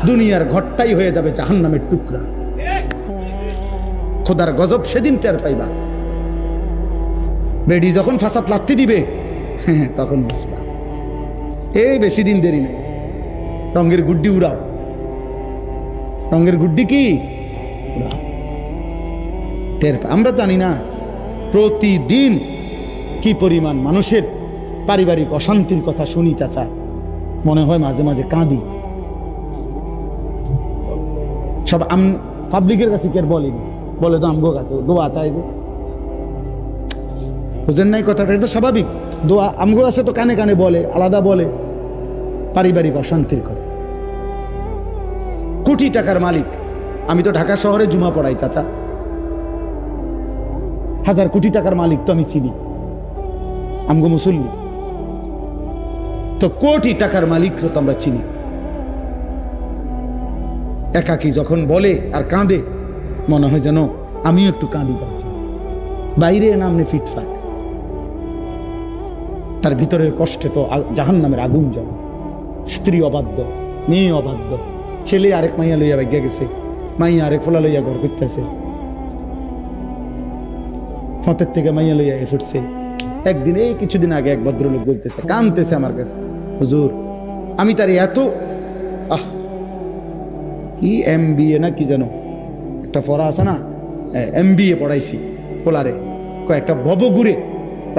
দুনিয়ার ঘরটাই হয়ে যাবে জাহান্নামের টুকরা। খোদার গজব সেদিন টের পাইবা। বেডি যখন ফাসাদ লাত্তি দিবে, তখন বুঝবা। এই বেশি দিন দেরি নেই, রঙের গুড্ডি উড়াও। রঙের গুড্ডি কি উড়াও, টের পাই। আমরা জানি না প্রতিদিন কি পরিমাণ মানুষের পারিবারিক অশান্তির কথা শুনি চাচা, মনে হয় মাঝে মাঝে কাঁদি। সব পাবলিকের কাছে কে বলেনি, বলে তো আমগো কাছে দোয়া চাই যে, বুঝেন নাই কথাটা? এটা তো স্বাভাবিক। দোয়া আমগো আছে তো কানে কানে বলে, আলাদা বলে পারিবারিক অশান্তির কথা। কোটি টাকার মালিক, আমি তো ঢাকা শহরে জুমা পড়াই চাচা, 1000 কোটি টাকার মালিক তো আমি চিনি, আমগো মুসল্লি তো কোটি টাকার মালিক তো আমরা চিনি। একাকি যখন বলে আর কাঁদে, মনে হয় যেন আমিও একটু কাঁদি। বাইরে নামনে ফিটফাট, তার ভিতরের কষ্টে তো জাহান্নামের আগুন জ্বলে। স্ত্রী অবাধ্য, মেয়ে অবাধ্য, ছেলে আরেক মাইয়া লইয়া ভাগ্যা গেছে, মাইয়া আরেক ফোলা লইয়া ঘর করতেছে, ফতের থেকে মাইয়া লইয়া ফুটছে। একদিন এই কিছুদিন আগে এক ভদ্রলোক বলতেছে, কাঁদতেছে আমার কাছে, হুজুর আমি তার এত কি MBA না কি যেন একটা পড়া আছে না, MBA পড়াইছি পোলারে, কয়েকটা ভব ঘুরে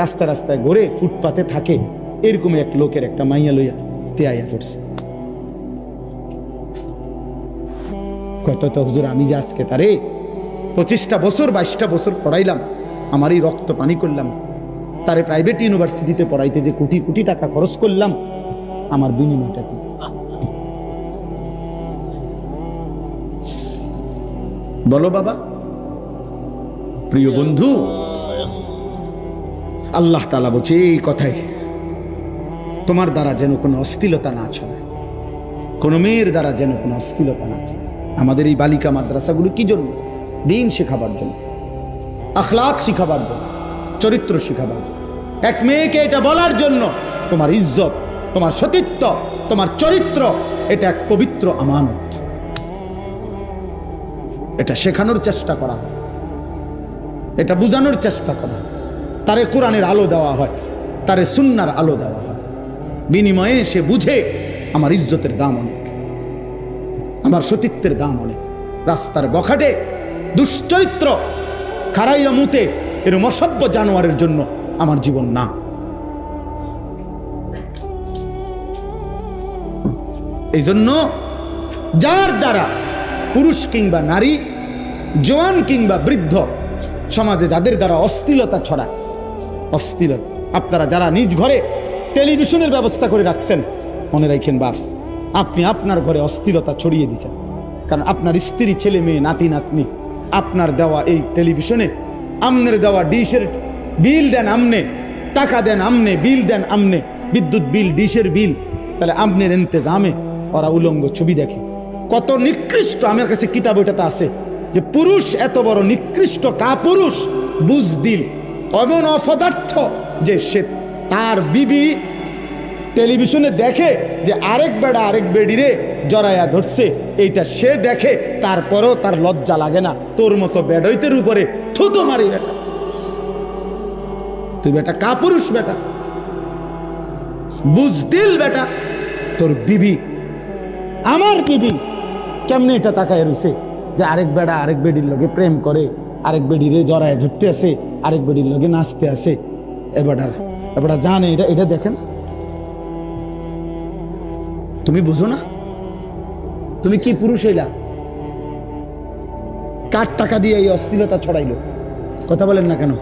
রাস্তা রাস্তায় ঘুরে ফুটপাতে থাকে, এরকম এক লোকের একটা মাইয়া লইয়া তেয়াইয়া ফুটছে। কত তো হুজুর আমি যে আজকে তারে 25টা বছর 22টা বছর পড়াইলাম, আমারই রক্ত পানি করলাম, তারে প্রাইভেট ইউনিভার্সিটিতে পড়াইতে যে কোটি কোটি টাকা খরচ করলাম, আমার বিনিময়টা কি? বলো বাবা। প্রিয় বন্ধু, আল্লাহ তাআলা বলছে এই কথাই, তোমার দ্বারা যেন কোনো অস্থিরতা না ছড়ায়, কোনো মেয়ের দ্বারা যেন কোনো অস্থিরতা না ছড়ায়। আমাদের এই বালিকা মাদ্রাসাগুলো কি জন্য? দিন শেখাবার জন্য, আখলাক শিখাবার জন্য, চরিত্র শিখাবার জন্য। এক মেয়েকে এটা বলার জন্য তোমার ইজ্জত, তোমার সতীত্ব, তোমার চরিত্র এটা এক পবিত্র আমানত, এটা শেখানোর চেষ্টা করা, এটা বুঝানোর চেষ্টা করা। তারে কোরআনের আলো দেওয়া হয়, তারে সুন্নার আলো দেওয়া হয়, বিনিময়ে সে বুঝে আমার ইজ্জতের দাম অনেক, আমার সতীত্বের দাম অনেক। রাস্তার বখাটে দুশ্চরিত্র খারাইয়া মুতে এরম অসভ্য জানোয়ারের জন্য আমার জীবন না। এই জন্য যার দ্বারা পুরুষ কিংবা নারী, জওয়ান কিংবা বৃদ্ধ, সমাজে যাদের দ্বারা অশ্লীলতা ছড়ায়, অশ্লীলতা, আপনারা যারা নিজ ঘরে টেলিভিশনের ব্যবস্থা করে রাখছেন, মনে রাখেন বাপ, আপনি আপনার ঘরে অস্থিরতা ছড়িয়ে দিচ্ছেন। কারণ আপনার স্ত্রী, ছেলে মেয়ে, নাতি নাতনি আপনার দেওয়া এই টেলিভিশনে, আমনের দেওয়া ডিশের বিল দেন আমনে, টাকা দেন আমনে, বিল দেন আমনে, বিদ্যুৎ বিল, ডিশের বিল, তাহলে আমনের ইন্তেজামে ওরা উলঙ্গ ছবি দেখে। কত নিকৃষ্ট! আমার কাছে কিতাব ওটাতে আছে যে পুরুষ এত বড় নিকৃষ্ট কাপুরুষ, বুজদিল, এমন অপদার্থ যে সে তার বিবি টেলিভিশনে দেখে যে আরেক বেড়া আরেক বেডিরে জড়াইয়া ধরছে, এইটা সে দেখে, তারপরেও তার লজ্জা লাগে না। তোর মতো বেডইতের উপরে থুতো মারি বেটা, তুই বেটা কাপুরুষ, বেটা বুজদিল, বেটা তোর বিবি, আমার বিবি কেমনে এটা তাকায় রয়েছে যে আরেক বেড়া আরেক বেডির লগে প্রেম করে, আরেক বেডিরে জড়ায় ধরতে আসে, আরেক বেডির লগে নাচতে আসে। এবার জানে এটা, এটা দেখে না? তুমি বুঝো না? তুমি কি পুরুষ হইলা? কার টাকা দিয়ে এই অশ্লীলতা ছড়াইলো? কথা বলেন না কেন?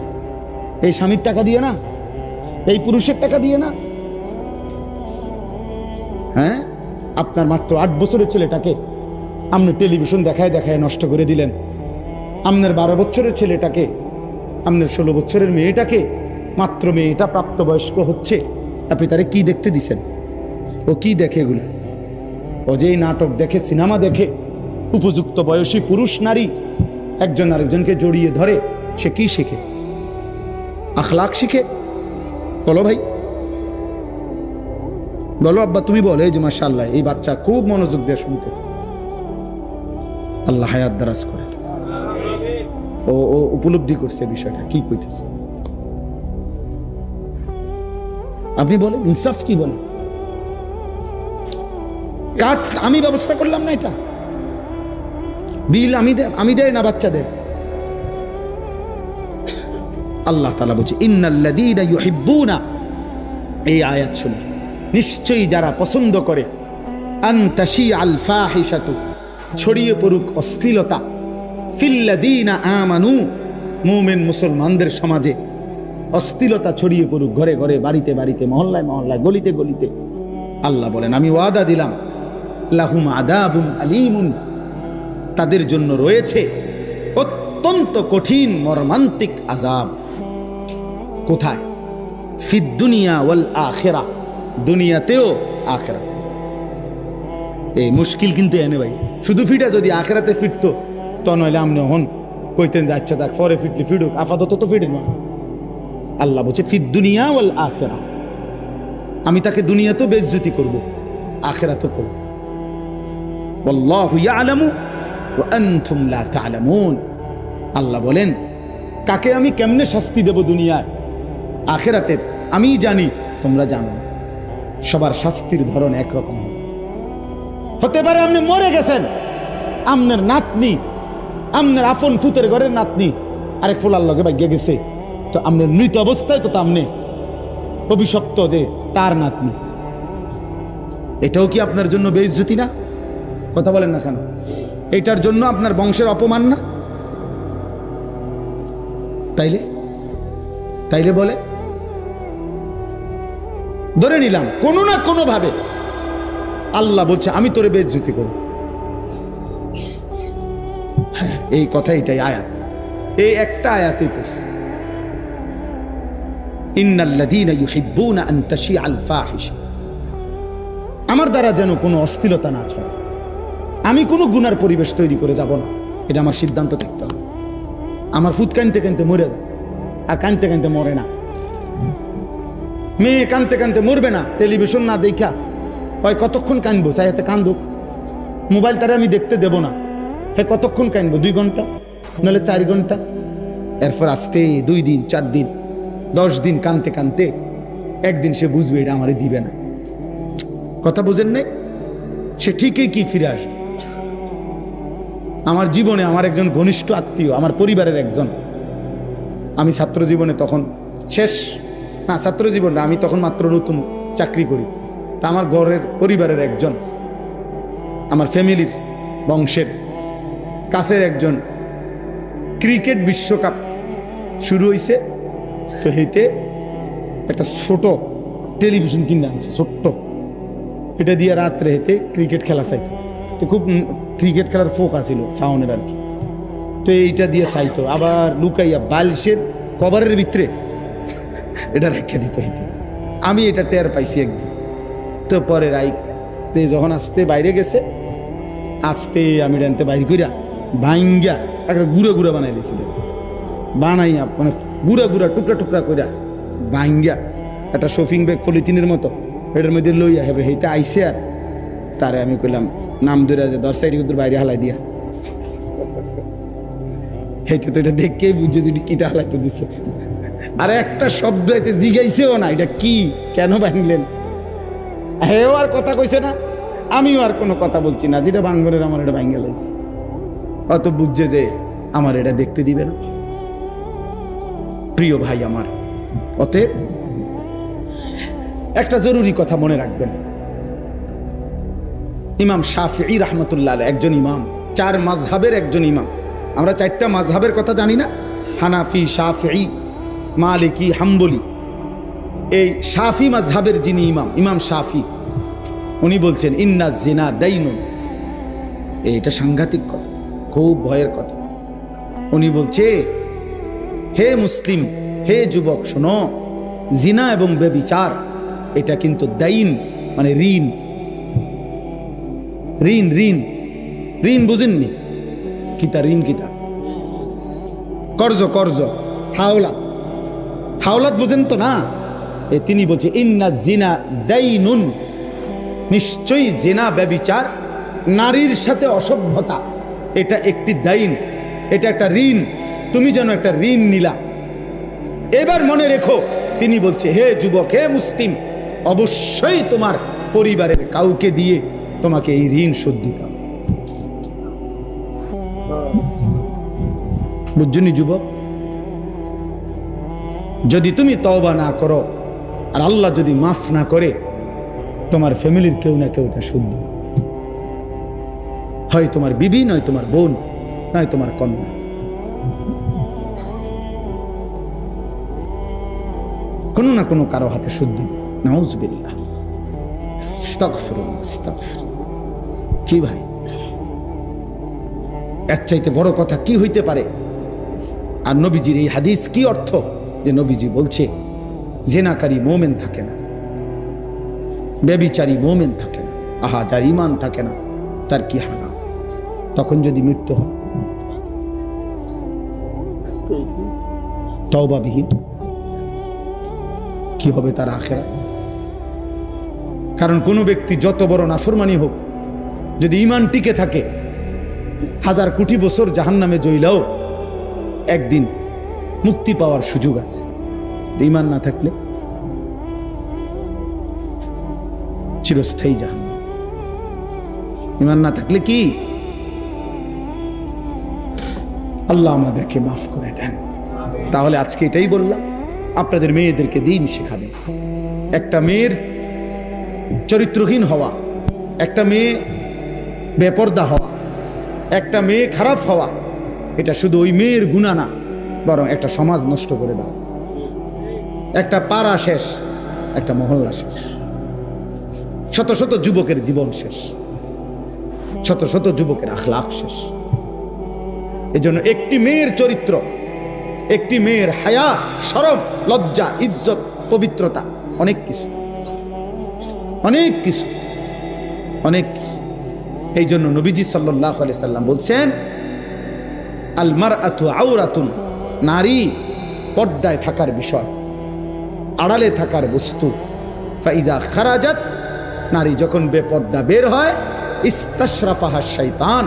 এই স্বামীর টাকা দিয়ে না? এই পুরুষের টাকা দিয়ে না? হ্যাঁ, আপনার মাত্র 8 বছরের ছেলেটাকে আপনি টেলিভিশন দেখায় দেখায় নষ্ট করে দিলেন। আপনার 12 বছরের ছেলেটাকে, আপনার 16 বছরের মেয়েটাকে, মাত্র মেয়েটা প্রাপ্তবয়স্ক হচ্ছে, আপনি তারে কি দেখতে দিছেন? ও কি দেখে এগুলা? ও যেই নাটক দেখে, সিনেমা দেখে, উপযুক্ত বয়সী পুরুষ নারী একজন আরেকজনকে জড়িয়ে ধরে, সে কি শিখে? আখলাক শিখে? বলো ভাই, বলো আব্বা, তুমি বলো। এই যে মাশাআল্লাহ, এই বাচ্চা খুব মনোযোগ দিয়ে শুনতেছে, আল্লাহ হায়াত দারাজ করে। ও উপলব্ধি করছে বিষয়টা কি কইতেছে। আপনি বলেন, ইনসাফ কি বলেন? কাট আমি ব্যবস্থা করলাম না, এটা বিল আমি দেয় না, বাচ্চা দেয়। আল্লাহ তাআলা বলছে ইন্নাল্লাযীনা ইউহিব্বুনা, এই আয়াত শুনে নিশ্চয়ই যারা পছন্দ করে, আন তাশিআল ফাহিশাতু, ছড়িয়ে পড়ুক অশ্লীলতা, ফিল্লাযীনা আমানু, মুমিন মুসলমানদের সমাজে অশ্লীলতা ছড়িয়ে পড়ুক, ঘরে ঘরে, বাড়িতে বাড়িতে, মহল্লায় মহল্লায়, গলিতে গলিতে। আল্লাহ বলেন আমি ওয়াদা দিলাম, লাহুম আযাবুন আলীমুন, তাদের জন্য রয়েছে অত্যন্ত কঠিন মর্মান্তিক আযাব। কোথায়? ফিদ দুনিয়া ওয়াল আখিরা, দুনিয়াতেও আখিরাতে। এই মুশকিল কিন্তু এনে ভাই, শুধু ফিটা যদি আখিরাতে ফিরতো তো নইলে আমনে হন কইতেন যে আচ্ছা যাক, পরে ফিরলে ফিরুক, আপাতত তো ফিরেন না। আল্লাহ বলছে ফিদ দুনিয়া ওয়াল আখিরা, আমি তাকে দুনিয়াতেও বেইজ্জতি করব, আখিরাতেও করব। ওয়াল্লাহু ইয়ালামু ওয়া আনতুম লা তা'লামুন, আল্লাহ বলেন কাকে আমি কেমনে শাস্তি দেব দুনিয়ায়, আখিরাতে আমি জানি, তোমরা জানো না। সবার শাস্তির ধরন একরকম হতে পারে। আপনি মরে গেছেন, আপনার নাতনি, আপনার আপন পুতের ঘরের নাতনি আরেক ফুলার লগে ভাগ্যে গেছে, তো আপনার মৃত অবস্থায় তো আপনি অভিশপ্ত যে তার নাতনি, এটাও কি আপনার জন্য বেইজ্জতি না? কথা বলেন না কেন? এটার জন্য আপনার বংশের অপমান না? তাইলে তাইলে বলে ধরে নিলাম কোনো না কোনো ভাবে আল্লাহ বলছে আমি তোরে বেইজ্জতি করব। হ্যাঁ, এই কথা, এটাই আয়াত, এই একটা আয়াতেই পড়ছে ইন্নাল্লাযীনা ইউহিব্বুনা আন তাশিআল ফাহিশা। আমার দ্বারা যেন কোনো অস্থিরতা না ছড়ায়, আমি কোনো গুনার পরিবেশ তৈরি করে যাব না, এটা আমার সিদ্ধান্ত থাকতে হবে। আমার ফুট কানতে কানতে মরে যায়, আর কানতে কানতে মরে না। মেয়ে কানতে কানতে মরবে না টেলিভিশন না দেখা, হয় কতক্ষণ কানবো, চাই হাতে কান্দুক, মোবাইল তারা আমি দেখতে দেব না, হ্যাঁ কতক্ষণ কানবো, 2 ঘন্টা নাহলে 4 ঘন্টা। এরপর আসতে 2 দিন 4 দিন 10 দিন কানতে কানতে একদিন সে বুঝবে এটা আমারে দিবে না। কথা বুঝেন নাই? সে ঠিকই কি ফিরে আসবে। আমার জীবনে আমার একজন ঘনিষ্ঠ আত্মীয়, আমার পরিবারের একজন, আমি ছাত্র জীবনে তখন শেষ না, ছাত্র জীবনে আমি তখন মাত্র নতুন চাকরি করি, তা আমার ঘরের পরিবারের একজন, আমার ফ্যামিলির বংশের কাছের একজন, ক্রিকেট বিশ্বকাপ শুরু হয়েছে, তো হেতে একটা ছোট টেলিভিশন কিনে আনছে, ছোট্ট, এটা দিয়ে রাত্রে হেতে ক্রিকেট খেলা চাইতো। তো খুব ক্রিকেট খেলার ফোকা ছিল সাউনের আর কি, তো এইটা দিয়ে চাইতো, আবার লুকাইয়া বালিশের কভারের ভিতরে এটা রেখে দিত হেতে। আমি এটা টের পাইছি একদিন। তো পরে রাইতে যখন আসতে বাইরে গেছে, আসতে আমি রানতে বাইরে কইরা ভাঙ্গা একটা গুঁড়া গুঁড়া বানাই দিয়েছিল, বানাইয়া মানে গুঁড়া গুঁড়া টুকরা টুকরা কইরা ভাঙ্গা একটা শপিং ব্যাগ পলিথিনের মতো এটার মধ্যে লইয়া হেবে হেইতে আইসে, আর তারে আমি কইলাম নাম ধরে যে 10 সাইড কিন্তু বাইরে হালাই দিয়া, হেইতে তো এটা দেখকেই বুঝছে তুই কিটা হালাইতে দিছে। আর একটা শব্দ এতে জিগাইছেও না, এটা কি কেন ভাঙলেন, হেও আর কথা কইছে না, আমিও আর কোনো কথা বলছি না, যেটা ভাঙ্গনের আমার এটা ভাঙ্গে লাইছে। অত বুঝছে যে আমার এটা দেখতে দিবে না। প্রিয় ভাই আমার, অতএব একটা জরুরি কথা মনে রাখবেন, ইমাম শাফিঈ রাহমাতুল্লাহ আলাইহি একজন ইমাম, 4 মাযহাবের একজন ইমাম। আমরা 4টা মাযহাবের কথা জানি না, হানাফি, শাফিঈ, মালিকি, হাম্বলি। এই শাফি মাযহাবের যিনি ইমাম, ইমাম শাফি, উনি বলছেন ইন্না জিনা দাইনুন। এটা সাংঘাতিক কথা, খুব ভয়ের কথা। উনি বলছে হে মুসলিম, হে যুবক শোনো, জিনা এবং ব্যভিচার এটা কিন্তু দাইন, মানে ঋণ। ঋণ ঋণ ঋণ বুঝেননি? কিতা ঋণ, কিতা কর্জ, কর্জ, হাওলাত, হাওলাত বুঝেন তো না? তিনি বলছে ইন্না জিনা দাইনুন, নিশ্চয়ই জিনা ব্যভিচার, নারীর সাথে অসভ্যতা, এটা একটি দাইন, এটা একটা ঋণ। তুমি যেন একটা ঋণ নিলা। এবার মনে রেখো, তিনি বলছে হে যুবক, হে মুসলিম, অবশ্যই তোমার পরিবারের কাউকে দিয়ে তোমাকে এই ঋণ শোধ দিতে হবে। বুঝছনি যুবক? যদি তুমি তওবা না করো আর আল্লাহ যদি মাফ না করে, তোমার ফ্যামিলির কেউ না কেউ এটা শোধ দিবে। হয় তোমার বিবি, নয় তোমার বোন, নয় তোমার কন্যা। কোনো না কোনো কারো হাতে শোধ দিবে। নাউজুবিল্লাহ, আস্তাগফিরুল্লাহ, আস্তাগফিরুল্লাহ। কি ভাই, এর চাইতে বড় কথা কি হইতে পারে? আর নবীজির এই হাদিস কি অর্থ, যে নবীজি বলছে জিনাকারী মুমিন থাকে না, ব্যভিচারী মুমিন থাকে না। আহা, যার ঈমান থাকে না তার কি হাল? তখন যদি মৃত্যু হয় তওবাবিহীন, কি হবে তার আখিরাত? কারণ কোন ব্যক্তি যত বড় নাফরমানি হোক, যদি ঈমান টিকে থাকে, 1000 কোটি বছর জাহান্নামে জ্বললেও একদিন মুক্তি পাওয়ার সুযোগ আছে। ঈমান না থাকলে চিরস্থায়ী জাহান্নাম। ঈমান না থাকলে কি? আল্লাহ আমাদেরকে মাফ করে দেন। তাহলে আজকে এটাই বললাম, আপনাদের মেয়েদেরকে দিন শেখাবেন। একটা মেয়ের চরিত্রহীন হওয়া, একটা মেয়ে বেপরদা হওয়া, একটা মেয়ে খারাপ হওয়া, এটা শুধু ওই মেয়ের গুনাহ না, বরং একটা সমাজ নষ্ট করে দাও। একটা পাড়া শেষ, একটা মহল্লা শেষ, শত শত যুবকের জীবন শেষ, শত শত যুবকের আখলাক শেষ। এজন্য একটি মেয়ের চরিত্র, একটি মেয়ের হায়া, শরম, লজ্জা, ইজ্জত, পবিত্রতা, অনেক কিছু, অনেক কিছু, অনেক কিছু। এই জন্য নবীজি সাল্লাল্লাহু আলাইহি সাল্লাম বলছেন, আল মারআতু আওরাতুন, নারী পর্দায় থাকার বিষয়, আড়ালে থাকার বস্তু। ফাইজা খারাজাত, নারী যখন বেপর্দা বের হয়, ইস্তাশরাফাহা শাইতান,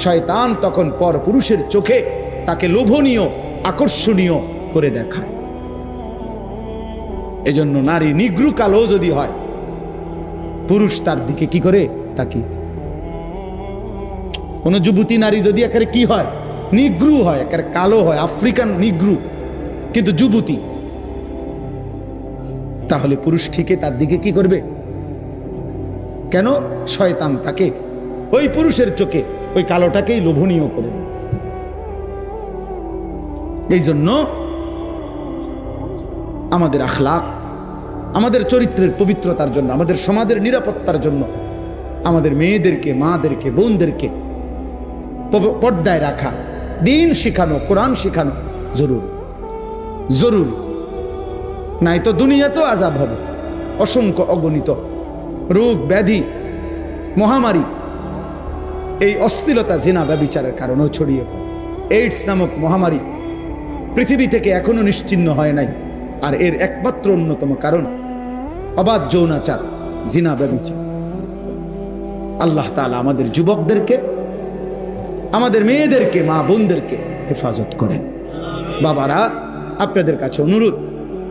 শয়তান তখন পর পুরুষের চোখে তাকে লোভনীয়, আকর্ষণীয় করে দেখায়। এজন্য নারী নিগ্রু কালো যদি হয়, পুরুষ তার দিকে কি করে তাকিয়ে। কোন যুবতী নারী যদি একেবারে কি হয়, নিগ্রু হয়, একেবারে কালো হয়, আফ্রিকান নিগ্রু, কিন্তু যুবতী, তাহলে পুরুষ ঠিকই তার দিকে কি করবে? কেন? শয়তান তাকে ওই পুরুষের চোখে ওই কালোটাকেই লোভনীয় করে। এই জন্য আমাদের আখলাক, আমাদের চরিত্রের পবিত্রতার জন্য, আমাদের সমাজের নিরাপত্তার জন্য আমাদের মেয়েদেরকে, মাদেরকে, বোনদেরকে পর্দায় রাখা, দিন শিখানো, কোরআন শিখানো জরুরি, জরুরি। নাই তো দুনিয়াতেও আযাব হবে, অসংখ্য অগণিত রোগ ব্যাধি, মহামারী, এই অশ্লীলতা, জিনা, ব্যভিচারের কারণেও ছড়িয়ে পড়ে। এইডস নামক মহামারী পৃথিবী থেকে এখনো নিশ্চিহ্ন হয় নাই, আর এর একমাত্র অন্যতম কারণ অবাধ যৌনাচার, জিনা, ব্যভিচার। আল্লাহ তাআলা আমাদের যুবকদেরকে, আমাদের মেয়েদেরকে, মা বোনদেরকে হেফাজত করেন। বাবারা, আপনাদের কাছে অনুরোধ,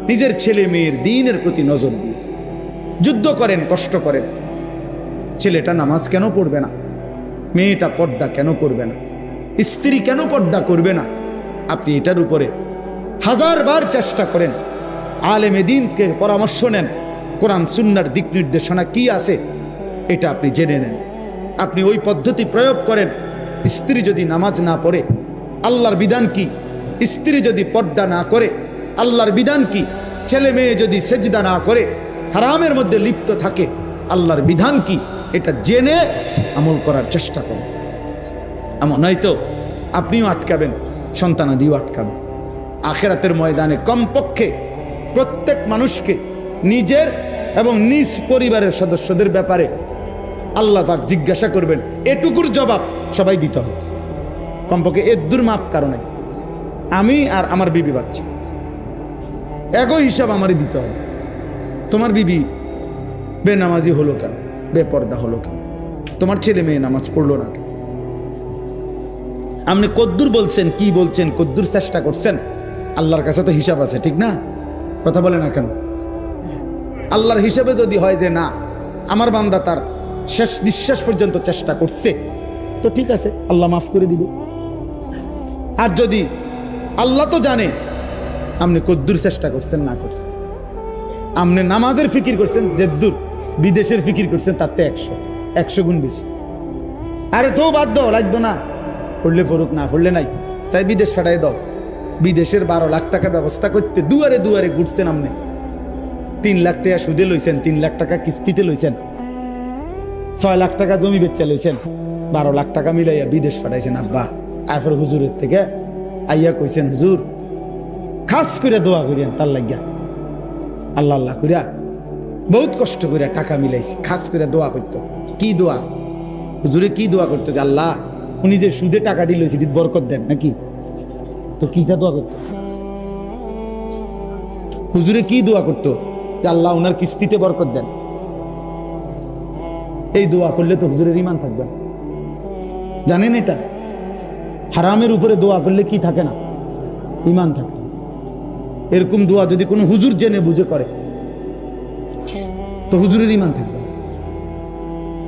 নিজের ছেলে মেয়ের দ্বীনের প্রতি নজর দিয়ে যুদ্ধ করেন, কষ্ট করেন। ছেলেটা নামাজ কেন পড়বে না? মেয়েটা পর্দা কেন করবে না? স্ত্রী কেন পর্দা করবে না? আপনি এটার উপরে হাজারবার চেষ্টা করেন, আলেমে দ্বীনকে পরামর্শ নেন, কোরআন সুন্নাহর দিক নির্দেশনা কি আছে এটা আপনি জেনে নেন, আপনি ওই পদ্ধতি প্রয়োগ করেন। স্ত্রী যদি নামাজ না পড়ে, আল্লাহর বিধান কি? স্ত্রী যদি পর্দা না করে, আল্লাহর বিধান কি? ছেলে মেয়ে যদি সেজদা না করে, হারামের মধ্যে লিপ্ত থাকে, আল্লাহর বিধান কি? এটা জেনে আমল করার চেষ্টা করেন। এমন নয়তো আপনিও আটকাবেন, সন্তানাদিও আটকাবেন। আখিরাতের ময়দানে কমপক্ষে প্রত্যেক মানুষকে নিজের এবং নিজ পরিবারের সদস্যদের ব্যাপারে আল্লাহ পাক জিজ্ঞাসা করবেন, এটুকুর জবাব সবাই দিতে হবে। কমপক্ষে এর মাপ কারণে আমি আর আমার বিবি বাচ্চা একই হিসাব আমারই দিতে হবে। তোমার বিবি বেনামাজি হলো কেন, বেপর্দা হলো কেন, তোমার ছেলে মেয়ে নামাজ পড়লো না কেন, আপনি কদ্দুর বলছেন, কি বলছেন, কদ্দুর চেষ্টা করছেন, আল্লাহর কাছে তো হিসাব আছে, ঠিক না? কথা বলে না কেন? আল্লাহর হিসাবে যদি হয় যে না, আমার বান্দা তার শেষ নিঃশ্বাস পর্যন্ত চেষ্টা করছে, তো ঠিক আছে, আল্লাহ মাফ করে দিবে। আর যদি আল্লাহ তো জানে আপনি কদ্দুর চেষ্টা করছেন না করছেন, আপনি নামাজের ফিকির করছেন যেদ্দুর, বিদেশের ফিকির করছেন তাতে 100 গুণ বেশি। আরে তো বাদ দাও, লাগতো না, পড়লে ফরুক, না পড়লে নাই, চাই বিদেশ ফাটাই দাও। বিদেশের 12 লাখ টাকা ব্যবস্থা করতে দুয়ারে দুয়ারে ঘুরছেন, আপনি 3 লাখ টাকা সুদে লইছেন, 3 লাখ টাকা কিস্তিতে লইছেন, 6 লাখ টাকা জমি বেচা লইছেন, 12 লাখ টাকা মিলাইয়া বিদেশ ফাটাইছেন আব্বা। এরপর হুজুরের থেকে আইয়া কইছেন, হুজুর খাস করে দোয়া করিয়েন তার লাগিয়া, আল্লাহ আল্লাহ করিয়া বহুত কষ্ট করিয়া টাকা মিলাইছি, খাস করে দোয়া করতো। কি দোয়া? হুজুরে কি দোয়া করতো? যে আল্লাহ, উনি যে সুদে টাকা দিল সেটি বরকত দেন নাকি? তো কিটা দোয়া করতো? হুজুরে কি দোয়া করতো? যে আল্লাহ ওনার কিস্তিতে বরকত দেন। এই দোয়া করলে তো হুজুরের ঈমান থাকবে না, জানেন এটা? হারামের উপরে দোয়া করলে কি থাকে না? ঈমান থাকে। এরকম দোয়া যদি কোনো হুজুর জেনে বুঝে করে, তো হুজুরের ঈমান থাকবে না,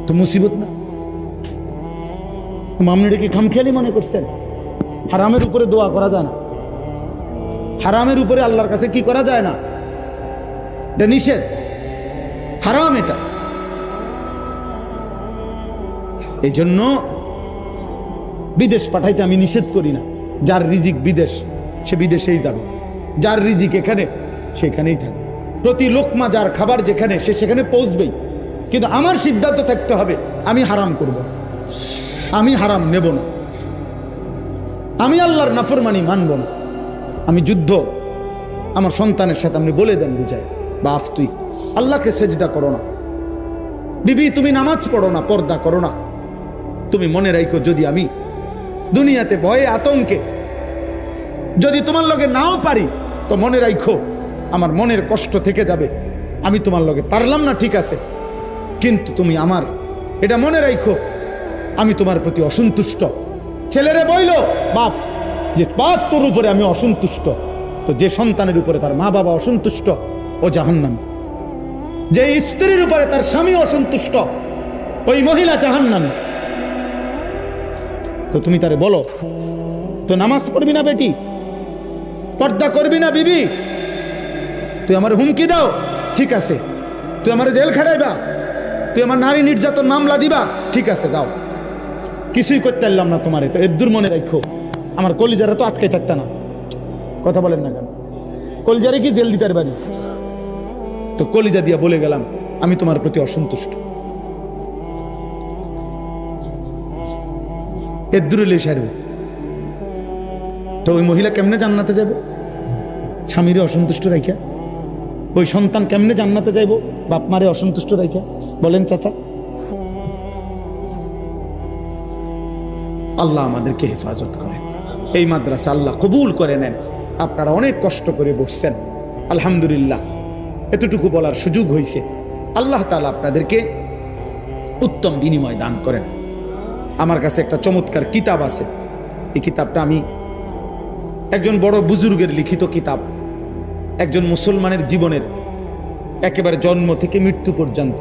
তো মুসিবত না? আপনি এটা কি খামখেয়ালি মনে করছেন? হারামের উপরে দোয়া করা যায় না, হারামের উপরে আল্লাহর কাছে কি করা যায় না, এটা নিষেধ, হারাম এটা। এই জন্য বিদেশ পাঠাইতে আমি নিষেধ করি না। যার রিজিক বিদেশ, সে বিদেশেই যাবে। যার রিজিক এখানে, সেখানেই থাকবে। প্রতি লোকমা যার খাবার যেখানে, সে সেখানে পৌঁছবেই। কিন্তু আমার সিদ্ধান্ত থাকতে হবে, আমি হারাম করব না, আমি হারাম নেব না, আমি আল্লাহর নাফরমানি মানব না। আমি যুদ্ধ আমার সন্তানের সাথে আপনি বলে দেন, বুঝায়, বাপ তুই আল্লাহকে সেজদা করো না, বিবি তুমি নামাজ পড়ো না, পর্দা করো না। তুমি মনে রাখো, যদি আমি দুনিয়াতে ভয়ে আতঙ্কে যদি তোমার লগে নাও পারি, তো মনে রাখো আমার মনের কষ্ট থেকে যাবে। আমি তোমার লগে পারলাম না, ঠিক আছে, কিন্তু তুমি আমার এটা মনে রাখো, আমি তোমার প্রতি অসন্তুষ্ট। ছেলেরে বইল বাপ, যে বাপ তোর উপরে আমি অসন্তুষ্ট, তো যে সন্তানের উপরে তার মা বাবা অসন্তুষ্ট, ও জাহান্নামী। যে স্ত্রীর উপরে তার স্বামী অসন্তুষ্ট, ওই মহিলা জাহান্নামী। তো তুমি তারে বলো, তো নামাজ পড়বি না বেটি, পর্দা করবি না বিবি, তুই আমার হুমকি দাও, ঠিক আছে, তুই আমার জেল খাটাইবা, তুই আমার নারী নির্যাতন মামলা দিবা, ঠিক আছে যাও, কিছুই করতে পারলাম না তোমারে। তো এর মনে রাখো, আমার কলিজারা তো আটকে থাকতে না। কথা বলেন না কেন? কলিজারে কি জেল দিতে পারি? তো কলিজা দিয়া বলে গেলাম, আমি তোমার প্রতি অসন্তুষ্ট। এর দূরে সারবে। তো ওই মহিলা কেমনে জান্নাতে যাবে? স্বামীরে অসন্তুষ্ট রাখিয়া। ওই সন্তান কেমনে জান্নাতে যাইব বাপ মারে অসন্তুষ্ট রাখিয়া? বলেন চাচা। আল্লাহ আমাদেরকে হেফাজত করে। এই মাদ্রাসা আল্লাহ কবুল করে নেন। আপনারা অনেক কষ্ট করে বসছেন, আলহামদুলিল্লাহ, এতটুকু বলার সুযোগ হয়েছে। আল্লাহ তাআলা আপনাদেরকে উত্তম বিনিময় দান করেন। আমার কাছে একটা চমৎকার কিতাব আছে। এই কিতাবটা আমি একজন বড় বুজুর্গের লিখিত কিতাব, একজন মুসলমানের জীবনের একেবারে জন্ম থেকে মৃত্যু পর্যন্ত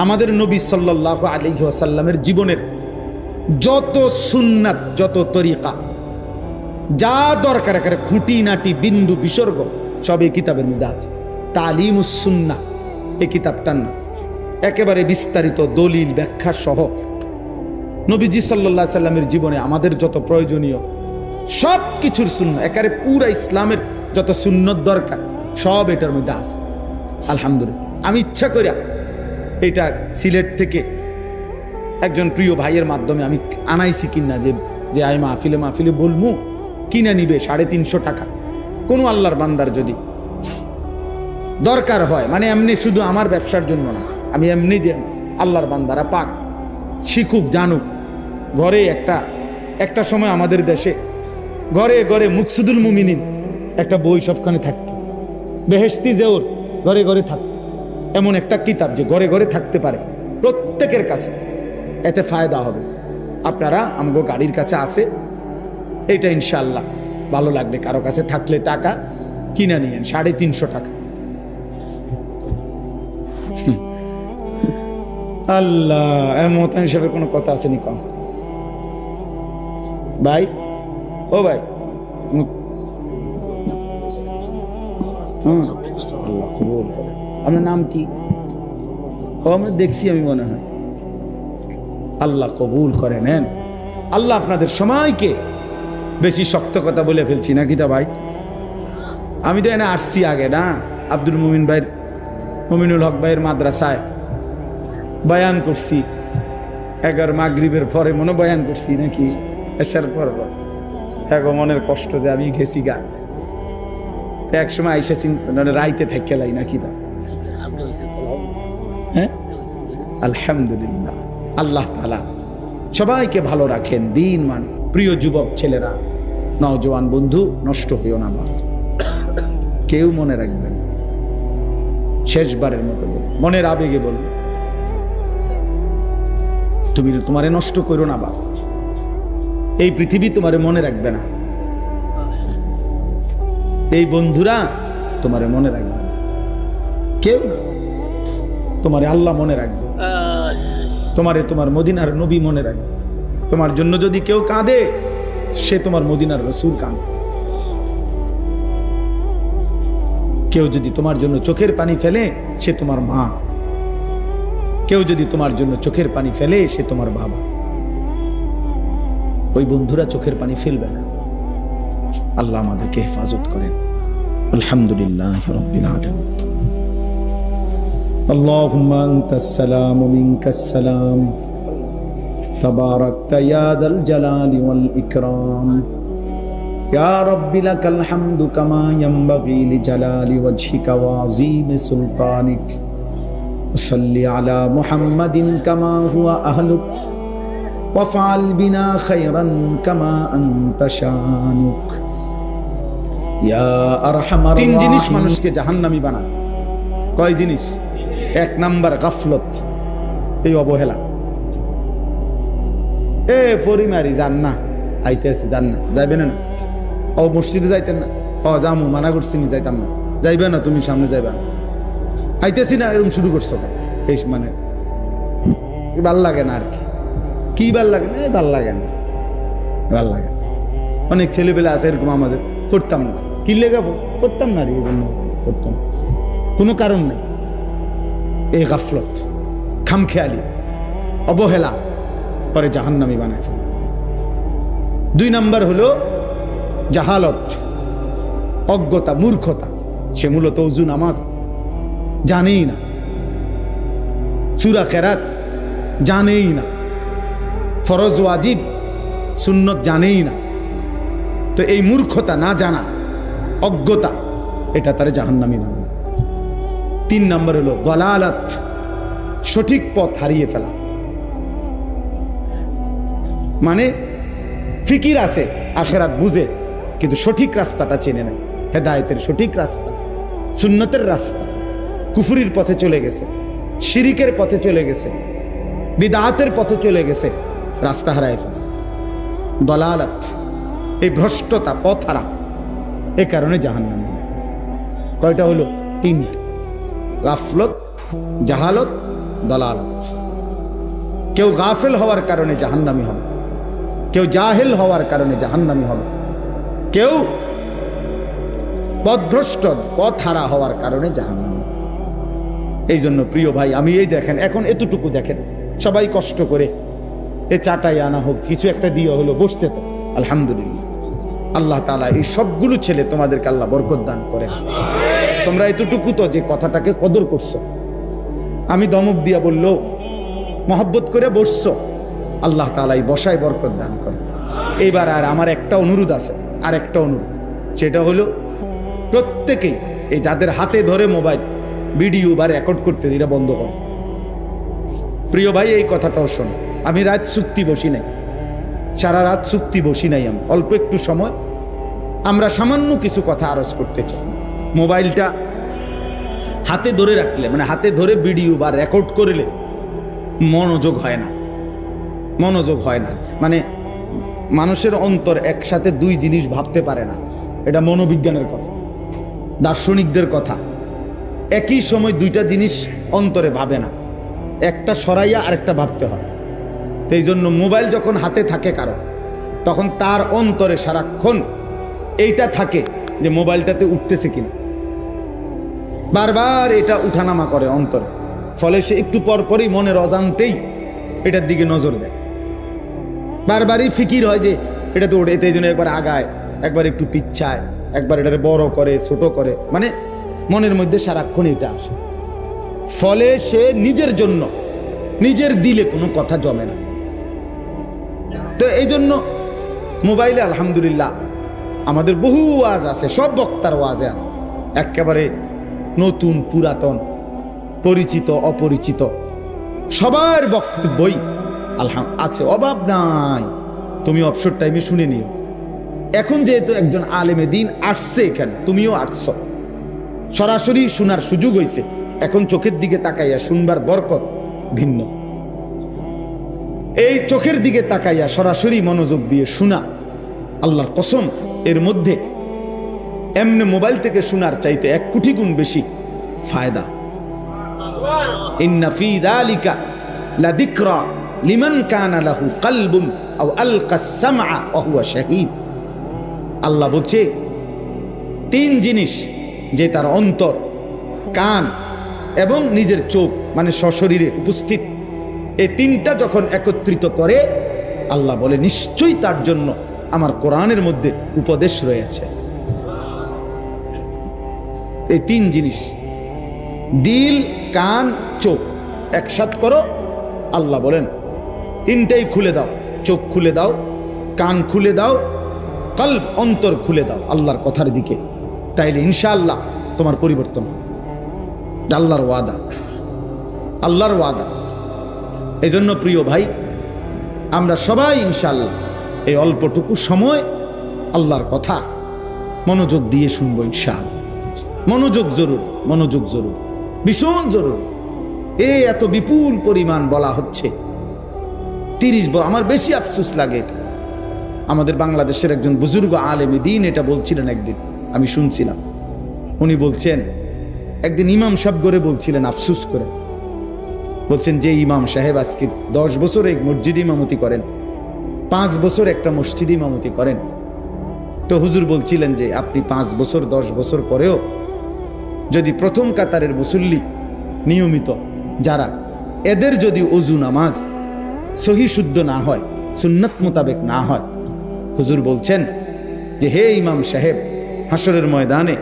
আমাদের নবী সাল্লাল্লাহু আলাইহি ওয়াসাল্লামের জীবনের যত সুন্নাত, যত তরিকা, যা দরকার, একেবারে খুঁটিনাটি বিন্দু বিসর্গ সব এই কিতাবের মধ্যে আছে। তালিমুস সুন্নাহ এই কিতাবটার নাম। একেবারে বিস্তারিত দলিল ব্যাখ্যা সহ নবীজি সাল্লাল্লাহু আলাইহি সাল্লামের জীবনে আমাদের যত প্রয়োজনীয় সব কিছুর সুন্নাহ, একেবারে পুরা ইসলামের যত সুন্নত দরকার সব এটার মধ্যে আছে। আলহামদুলিল্লাহ, আমি ইচ্ছা করিয়া এটা সিলেট থেকে একজন প্রিয় ভাইয়ের মাধ্যমে আমি আনাইছি, কিনা যে আই মাহফিলে বলমু, কিনে নিবে 350 টাকা। কোনো আল্লাহর বান্দার যদি দরকার হয়, মানে এমনি শুধু আমার ব্যবসার জন্য না, আমি এমনি যে আল্লাহর বান্দারা পাক শিখুক, জানুক। ঘরে একটা সময় আমাদের দেশে ঘরে ঘরে মুকসুদুল মুমিনিন একটা বই সবখানে থাকতো, বেহেশতি জেওর ঘরে ঘরে থাকতো। এমন একটা কিতাব যে ঘরে ঘরে থাকতে পারে প্রত্যেকের কাছে, এতে ফায়দা হবে। আপনারা আমাকে গাড়ির কাছে আছে, এটা ইনশাআল্লাহ ভালো লাগবে। কারো কাছে থাকলে টাকা কিনে নিয়েন, 350 টাকা। আল্লাহ, এমন হিসাবে কোনো কথা আসেনি কম ভাই? ও ভাই, আপনার নাম কি? ও আমরা দেখছি, আমি মনে হয়। আল্লাহ কবুল করে নেন। আল্লাহ আপনাদের সময়কে বেশি শক্ত কথা বলে ফেলছি নাকি তা ভাই? আমি তো এনে আসছি আগে না, আব্দুল মুমিন ভাইয়ের, মুমিনুল হক ভাইয়ের মাদ্রাসায় বয়ান করছি। 11 মাগরিবের পরে মনে বয়ান করছি নাকি, এসার পর মনের কষ্ট যে আমি গেছি গা। এক সময় আইসা চিন্তা রাইতে থাকি লাই নাকি তা। হ্যাঁ, আলহামদুলিল্লাহ, আল্লাহ তাআলা সবাইকে ভালো রাখেন। দিন মান প্রিয় যুবক ছেলেরা, নওজোয়ান বন্ধু, নষ্ট হইও না বাপ, কেউ মনে রাখবেন। শেষবারের মতো মনের আবেগে বল, তুমি তোমারে নষ্ট করো না বাপ। এই পৃথিবী তোমারে মনে রাখবে না, এই বন্ধুরা তোমারে মনে রাখবে না, কেউ না। তোমারে আল্লাহ মনে রাখবে, তোমারে তোমার মদিনার নবী মনে রাখবে। তোমার জন্য যদি কেউ কাঁদে, সে তোমার মদিনার রাসূল কাঁদে। কেউ যদি তোমার জন্য চোখের পানি ফেলে, সে তোমার মা। কেউ যদি তোমার জন্য চোখের পানি ফেলে, সে তোমার বাবা। ওই বন্ধুরা চোখের পানি ফেলবে না। আল্লাহ আমাদেরকে হেফাজত করেন। আলহামদুলিল্লাহি রাব্বিল আলামিন। আল্লাহুম্মা আনতাস সালাম ওয়া মিনকাস সালাম তাবারাকতা ইয়া যাল জালালি ওয়াল ইকরাম ইয়া রাব্বি লাকাল হামদু কামা ইয়ানবাগি লিজালালি ওয়াজহিকা ওয়া আযীমি সুলতানিক। সাল্লি আলা মুহাম্মাদিন কামা হুয়া আহলুক ওয়াফআল বিনা খায়রান কামা আনতা শানুক ইয়া আরহামার রাহিমিন। তিন জিনিস মানুষকে জাহান্নামী বানায়। কয় জিনিস? এক নাম্বার গাফলত, এই অবহেলা। পরিমারি যান না, আইতেছি যান না, যাইবেন না। ও মসজিদে যাইতেন না, যামু, মানা করছি নি, যাইতাম না। যাইবে না, তুমি সামনে যাইবা, আইতেছি না, এরকম শুরু করছো। এই মানে ভাল লাগে না আর কি ভাল লাগে না, ভাল লাগে না, ভাল লাগে। অনেক ছেলেপেলে আছে এরকম, আমাদের পড়তাম না, কি লেগে পড়তাম না, এই জন্য পড়তাম, কোনো কারণ নেই। এই গাফলত, খামখেয়ালি, অবহেলা পরে জাহান্নামী বানায় ফেলে। দুই নাম্বার হলো জাহালত, অজ্ঞতা, মূর্খতা। সে মূলত ওযু নামাজ জানেই না, সূরা কেরাত জানেই না, ফরজ ওয়াজিব সুন্নত জানেই না। তো এই মূর্খতা, না জানা, অজ্ঞতা, এটা তার জাহান্নামী বানায়। তিন নাম্বার হলো দালালাত, সঠিক পথ হারিয়ে ফেলা। মানে ফিকির আছে, আখিরাত বুঝে, কিন্তু সঠিক রাস্তাটা চেনে নেয়। হেদায়েতের সঠিক রাস্তা, সুন্নতের রাস্তা, কুফরির পথে চলে গেছে, শিরিকের পথে চলে গেছে, বিদআতের পথে চলে গেছে, রাস্তা হারায় ফেলছে। দালালাত, এই ভ্রষ্টতা, পথ হারা, এ কারণে জাহান্নামী। কয়টা হলো? তিনটা। গাফলত, জাহালত, দালালাত। কেউ গাফেল হওয়ার কারণে জাহান্নামী হবে, কেউ জাহেল হওয়ার কারণে জাহান্নামী হবে, কেউ পথভ্রষ্ট, পথ হারা হওয়ার কারণে জাহান্নামী। এই জন্য প্রিয় ভাই, আমি এই দেখেন, এখন এতটুকু দেখেন, সবাই কষ্ট করে এ চাটাই আনা হোক, কিছু একটা দিয়ে হলো, বসছে তো আলহামদুলিল্লাহ। আল্লাহ তাআলা এই সবগুলো ছেলে তোমাদেরকে আল্লাহ বরকত দান করেন। তোমরা এতটুকু তো যে কথাটাকে কদর করছো, আমি দমক দিয়া বললো, মহব্বত করে বসছো, আল্লাহ তাআলা এই বসায় বরকত দান করে। এইবার আর আমার একটা অনুরোধ আছে, আর একটা অনুরোধ, সেটা হলো প্রত্যেকেই এই যাদের হাতে ধরে মোবাইল ভিডিও বা রেকর্ড করতে, এটা বন্ধ করো। প্রিয় ভাই, এই কথাটাও শোনো, আমি রাত চুক্তি বসি নাই, সারা রাত চুক্তি বসি নাই। আমি অল্প একটু সময়, আমরা সামান্য কিছু কথা আরজ করতে চাই। মোবাইলটা হাতে ধরে রাখলে, মানে হাতে ধরে ভিডিও বা রেকর্ড করলে মনোযোগ হয় না, মনোযোগ হয় না। মানে মানুষের অন্তর একসাথে দুই জিনিস ভাবতে পারে না, এটা মনোবিজ্ঞানের কথা, দার্শনিকদের কথা। একই সময় দুইটা জিনিস অন্তরে ভাবে না, একটা সরাইয়া আরেকটা ভাবতে হয়। তো এই জন্য মোবাইল যখন হাতে থাকে কারো, তখন তার অন্তরে সারাক্ষণ এইটা থাকে যে মোবাইলটাতে উঠতেছে কিনা, বারবার এটা উঠানামা করে অন্তরে। ফলে সে একটু পরপরই মনের অজান্তেই এটার দিকে নজর দেয়, বারবারই ফিকির হয় যে এটা তো ওঠে, এই জন্য একবার আগায়, একবার একটু পিচ্ছায়, একবার এটারে বড় করে, ছোট করে, মানে মনের মধ্যে সারাক্ষণ এটা আসে। ফলে সে নিজের জন্য, নিজের দিলে কোনো কথা জমে না। তো এই জন্য মোবাইলে আলহামদুলিল্লাহ আমাদের বহু ওয়াজ আছে, সব বক্তার ওয়াজে আছে, একেবারে নতুন পুরাতন, পরিচিত অপরিচিত, সবার বক্তব্যই আছে, অভাব নাই। তুমি অবসর টাইমে শুনে নিও। এখন যেহেতু একজন আলেমে দিন আসছে এখানে, তুমিও আসছো, সরাসরি শোনার সুযোগ হয়েছে, এখন চোখের দিকে তাকাইয়া শুনবার বরকত ভিন্ন। এই চোখের দিকে তাকাইয়া সরাসরি মনোযোগ দিয়ে শোনা, আল্লাহর কসম, এর মধ্যে এমনি মোবাইল থেকে শোনার চাইতে 1 কোটি গুণ বেশি ফায়দা। ইন্না ফি যালিকা লাযিকরা লিমান কানা লাহু কলবুন আও আলকাস সামআ ওয়া হুয়া শাহীদ। আল্লাহ বলছে 3 জিনিস, যে তার অন্তর, কান এবং নিজের চোখ, মানে সশরীরে উপস্থিত, এই 3টা যখন একত্রিত করে, আল্লাহ বলে নিশ্চয়ই তার জন্য আমার কোরআনের মধ্যে উপদেশ রয়েছে। এই তিন জিনিস, দিল, কান, চোখ একসাথে করো। আল্লাহ বলেন তিনটাই খুলে দাও, চোখ খুলে দাও, কান খুলে দাও, কলব অন্তর খুলে দাও আল্লাহর কথার দিকে, তাইলে ইনশাআল্লাহ তোমার পরিবর্তন। আল্লাহর ওয়াদা, আল্লাহর ওয়াদা। এই জন্য প্রিয় ভাই, আমরা সবাই ইনশাআল্লাহ এই অল্পটুকু সময় আল্লাহর কথা মনোযোগ দিয়ে শুনবো ইনশাআল্লাহ। মনোযোগ জরুর, মনোযোগ জরুর, ভীষণ জরুর। এত বিপুল পরিমাণ বলা হচ্ছে। 30 আমার বেশি আফসোস লাগে এটা। আমাদের বাংলাদেশের একজন বুজুর্গ আলেম দ্বীন এটা বলছিলেন একদিন, আমি শুনছিলাম। উনি বলছেন একদিন ইমাম সাহেব করে বলছিলেন আফসোস করে, বলছেন যে ইমাম সাহেব আজকে 10 বছর এক মসজিদ ইমামতি করেন, 5 বছর একটা মসজিদ ইমামতি করেন, তো হুজুর বলছিলেন যে আপনি 5 বছর 10 বছর পরেও যদি প্রথম কাতারের মুসল্লি নিয়মিত যারা, এদের যদি ওযু নামাজ সহি শুদ্ধ না হয়, সুন্নাত মোতাবেক না হয়, হুজুর বলছেন যে হে ইমাম সাহেব, হাসরের ময়দানে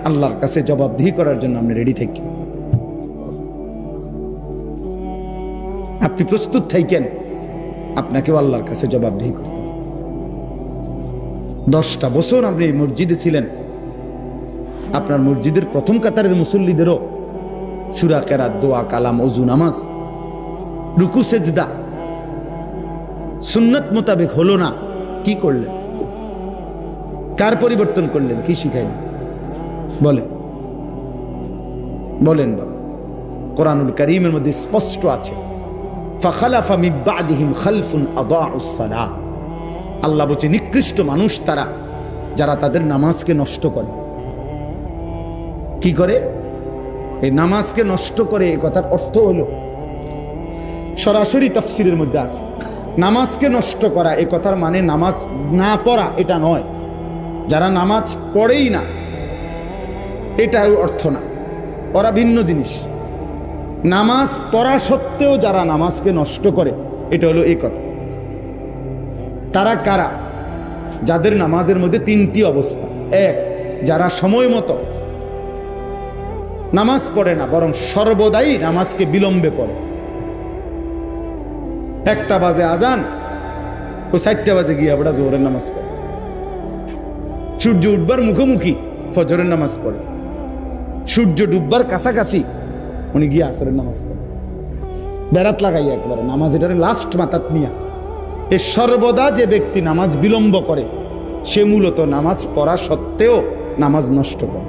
আল্লাহর কাছে জবাবদিহি করার জন্য আপনি রেডি থাকি, আপনি প্রস্তুত থাকেন, আপনাকেও আল্লাহর কাছে জবাবদিহি করতে। 10টা বছর আপনি এই মসজিদে ছিলেন, আপনার মসজিদের প্রথম কাতারের মুসল্লিদেরও সূরা কেরাত, দোয়া, কালাম, ওযু, নামাজ, রুকু, সেজদা সুন্নাত মোতাবেক হলো না। কি করলেন? কার পরিবর্তন করলেন? কি শিখাইলেন? বলেন বলেন। কোরআনুল কারীমের মধ্যে স্পষ্ট আছে, ফাখালাফা মিন বাদিহিম খালফুন আদাউস সালাহ। আল্লাহ বলছে নিকৃষ্ট মানুষ তারা যারা তাদের নামাজকে নষ্ট করে। কি করে? এই নামাজকে নষ্ট করে। এই কথার অর্থ হলো, সরাসরি তাফসীরের মধ্যে আছে, নামাজকে নষ্ট করা এই কথার মানে নামাজ না পড়া এটা নয়, যারা নামাজ পড়েই না এটা অর্থ না, ওরা ভিন্ন জিনিস। নামাজ পড়া সত্ত্বেও যারা নামাজকে নষ্ট করে এটা হলো এই কথা। তারা কারা? যাদের নামাজের মধ্যে 3টি অবস্থা। 1, যারা সময় মতো নামাজ পড়ে না, বরং সর্বদাই নামাজকে বিলম্বে পড়ে। 1টা বাজে আজান, ও 4টা বাজে গিয়ে আবার জোহরের নামাজ পড়ে। সূর্য উঠবার মুখোমুখি ফজরের নামাজ পড়ে। সূর্য ডুববার কাছাকাছি উনি গিয়ে আসরের নামাজ পড়ে। বেড়াত লাগাই একবারে নামাজ, এটারে লাস্ট মাথাত নিয়া। এ সর্বদা যে ব্যক্তি নামাজ বিলম্ব করে সে মূলত নামাজ পড়া সত্ত্বেও নামাজ নষ্ট করে,